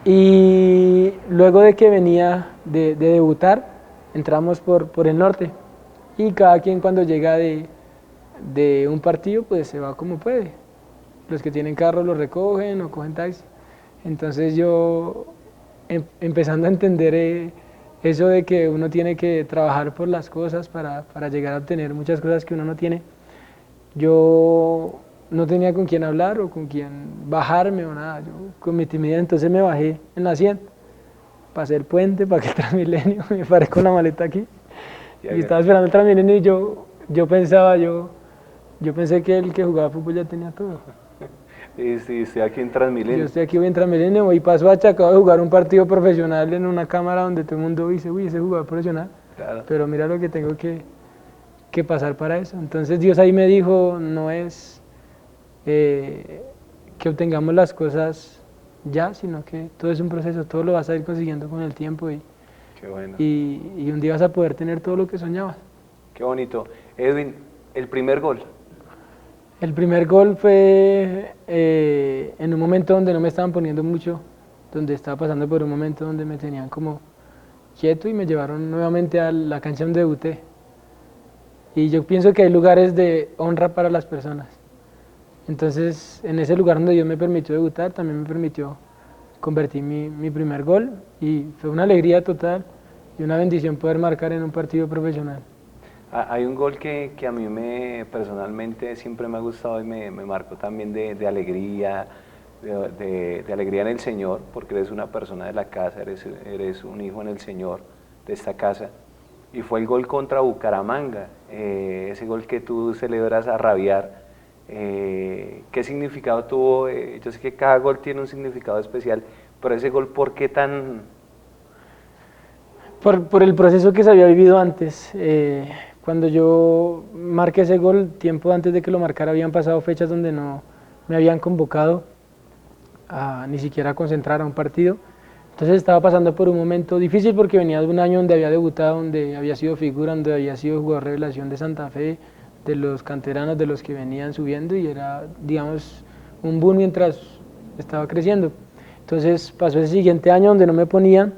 Speaker 5: Y luego de que venía de debutar, entramos por el norte y cada quien cuando llega de un partido pues se va como puede. Los que tienen carro los recogen o cogen taxi. Entonces yo empezando a entender eso de que uno tiene que trabajar por las cosas para llegar a obtener muchas cosas que uno no tiene, yo no tenía con quién hablar o con quién bajarme o nada. Yo con mi timidez entonces me bajé en la 100, pasé el puente para que el Transmilenio, me paré con la maleta aquí
Speaker 4: Ya,
Speaker 5: y
Speaker 4: ya.
Speaker 5: estaba esperando el Transmilenio y yo pensé que el que jugaba fútbol ya tenía todo.
Speaker 4: Sí, estoy aquí en
Speaker 5: Yo
Speaker 4: Transmilenio.
Speaker 5: estoy aquí, voy en Transmilenio, voy para Soacha, acabo de jugar un partido profesional en una cámara donde todo el mundo dice, uy, ese jugador profesional,
Speaker 4: Claro.
Speaker 5: pero mira lo que tengo que pasar para eso. Entonces Dios ahí me dijo, no es que obtengamos las cosas ya, sino que todo es un proceso, todo lo vas a ir consiguiendo con el tiempo y
Speaker 4: Qué bueno.
Speaker 5: un día vas a poder tener todo lo que soñabas.
Speaker 4: Qué bonito. Edwin, el primer gol.
Speaker 5: El primer gol fue en un momento donde no me estaban poniendo mucho, donde estaba pasando por un momento donde me tenían como quieto y me llevaron nuevamente a la cancha donde debuté. Y yo pienso que hay lugares de honra para las personas. Entonces, en ese lugar donde Dios me permitió debutar, también me permitió convertir mi primer gol y fue una alegría total y una bendición poder marcar en un partido profesional.
Speaker 4: Hay un gol que a mí personalmente siempre me ha gustado y me marcó también de alegría, de alegría en el Señor, porque eres una persona de la casa, eres un hijo en el Señor de esta casa, y fue el gol contra Bucaramanga, ese gol que tú celebras a rabiar. ¿Qué significado tuvo? Yo sé que cada gol tiene un significado especial, pero ese gol, ¿por qué tan...?
Speaker 5: Por el proceso que se había vivido antes. Cuando yo marqué ese gol, tiempo antes de que lo marcara, habían pasado fechas donde no me habían convocado ni siquiera a concentrar a un partido. Entonces estaba pasando por un momento difícil porque venía de un año donde había debutado, donde había sido figura, donde había sido jugador revelación de Santa Fe, de los canteranos, de los que venían subiendo, y era, digamos, un boom mientras estaba creciendo. Entonces pasó ese siguiente año donde no me ponían,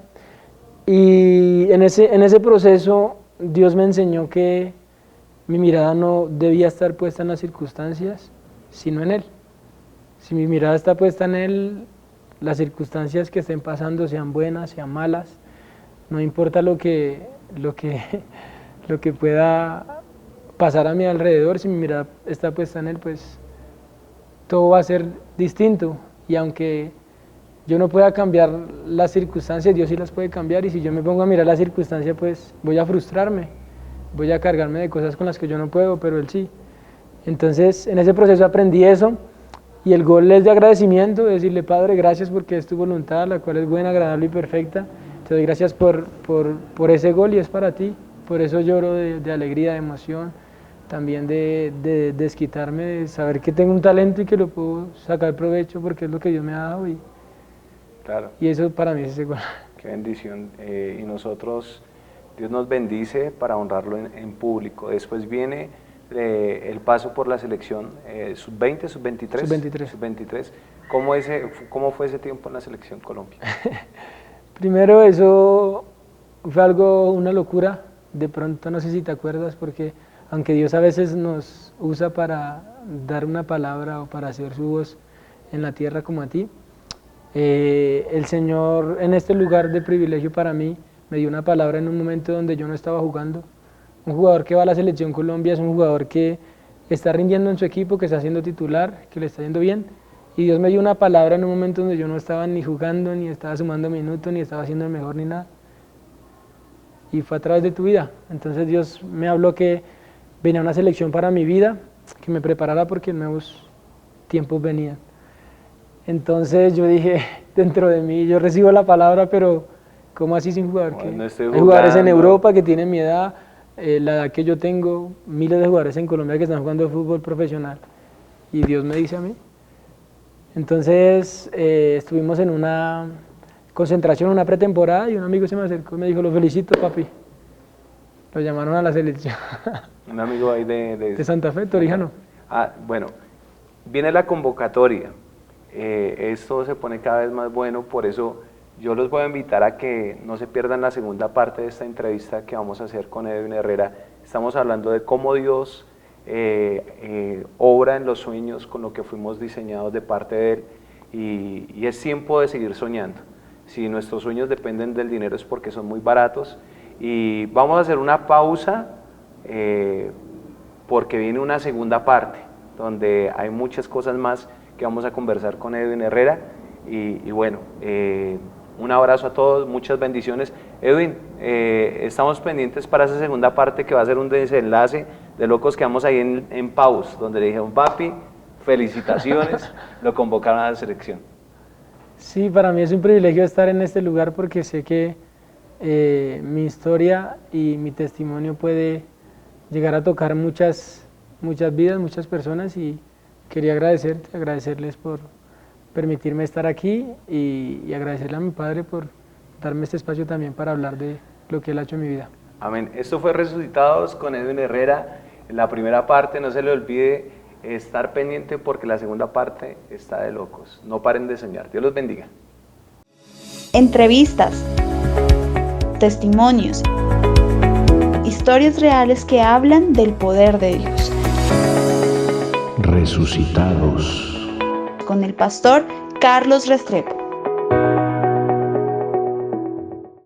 Speaker 5: y en ese proceso Dios me enseñó que mi mirada no debía estar puesta en las circunstancias, sino en Él. Si mi mirada está puesta en Él, las circunstancias que estén pasando, sean buenas, sean malas, no importa lo que pueda pasar a mi alrededor, si mi mirada está puesta en Él, pues todo va a ser distinto. Y aunque yo no pueda cambiar las circunstancias, Dios sí las puede cambiar, y si yo me pongo a mirar las circunstancias, pues voy a frustrarme, voy a cargarme de cosas con las que yo no puedo, pero Él sí. Entonces, en ese proceso aprendí eso, y el gol es de agradecimiento, de decirle: Padre, gracias porque es tu voluntad, la cual es buena, agradable y perfecta. Te doy gracias por ese gol, y es para ti. Por eso lloro de alegría, de emoción, también de desquitarme, de saber que tengo un talento y que lo puedo sacar provecho porque es lo que Dios me ha dado,
Speaker 4: Claro.
Speaker 5: Y eso para mí es ese gol.
Speaker 4: Qué bendición. Y nosotros, Dios nos bendice para honrarlo en público. Después viene el paso por la selección sub-20, sub-23.
Speaker 5: Sub-23.
Speaker 4: ¿Cómo fue ese tiempo en la selección Colombia?
Speaker 5: Primero, eso fue una locura. De pronto, no sé si te acuerdas, porque aunque Dios a veces nos usa para dar una palabra o para hacer su voz en la tierra como a ti, el Señor en este lugar de privilegio para mí me dio una palabra en un momento donde yo no estaba jugando. Un jugador que va a la selección Colombia es un jugador que está rindiendo en su equipo, que está siendo titular, que le está yendo bien, y Dios me dio una palabra en un momento donde yo no estaba ni jugando, ni estaba sumando minutos, ni estaba haciendo el mejor ni nada, y fue a través de tu vida. Entonces Dios me habló que venía una selección para mi vida, que me preparara porque nuevos tiempos venían. Entonces yo dije dentro de mí, yo recibo la palabra, pero ¿cómo así sin jugar?
Speaker 4: No
Speaker 5: hay jugadores en Europa que tienen mi edad, la edad que yo tengo, miles de jugadores en Colombia que están jugando fútbol profesional, y Dios me dice a mí. Entonces estuvimos en una concentración, una pretemporada, y un amigo se me acercó y me dijo: lo felicito, papi. Lo llamaron a la selección.
Speaker 4: Un amigo ahí
Speaker 5: de Santa Fe, Torijano.
Speaker 4: Bueno, viene la convocatoria. Esto se pone cada vez más bueno, por eso yo los voy a invitar a que no se pierdan la segunda parte de esta entrevista que vamos a hacer con Edwin Herrera. Estamos hablando de cómo Dios obra en los sueños con lo que fuimos diseñados de parte de Él, y es tiempo de seguir soñando. Si nuestros sueños dependen del dinero es porque son muy baratos, y vamos a hacer una pausa porque viene una segunda parte donde hay muchas cosas más que vamos a conversar con Edwin Herrera, y bueno, un abrazo a todos, muchas bendiciones. Edwin, estamos pendientes para esa segunda parte que va a ser un desenlace de locos, que vamos ahí en Paus, donde le dijeron: papi, felicitaciones, lo convocaron a la selección.
Speaker 5: Sí, para mí es un privilegio estar en este lugar porque sé que mi historia y mi testimonio puede llegar a tocar muchas vidas, muchas personas, y quería agradecerles por permitirme estar aquí, y agradecerle a mi padre por darme este espacio también para hablar de lo que Él ha hecho en mi vida.
Speaker 4: Amén. Esto fue Resucitados con Edwin Herrera. En la primera parte, no se le olvide estar pendiente porque la segunda parte está de locos. No paren de soñar. Dios los bendiga.
Speaker 1: Entrevistas, testimonios, historias reales que hablan del poder de Dios.
Speaker 2: Resucitados.
Speaker 1: Con el pastor Carlos Restrepo.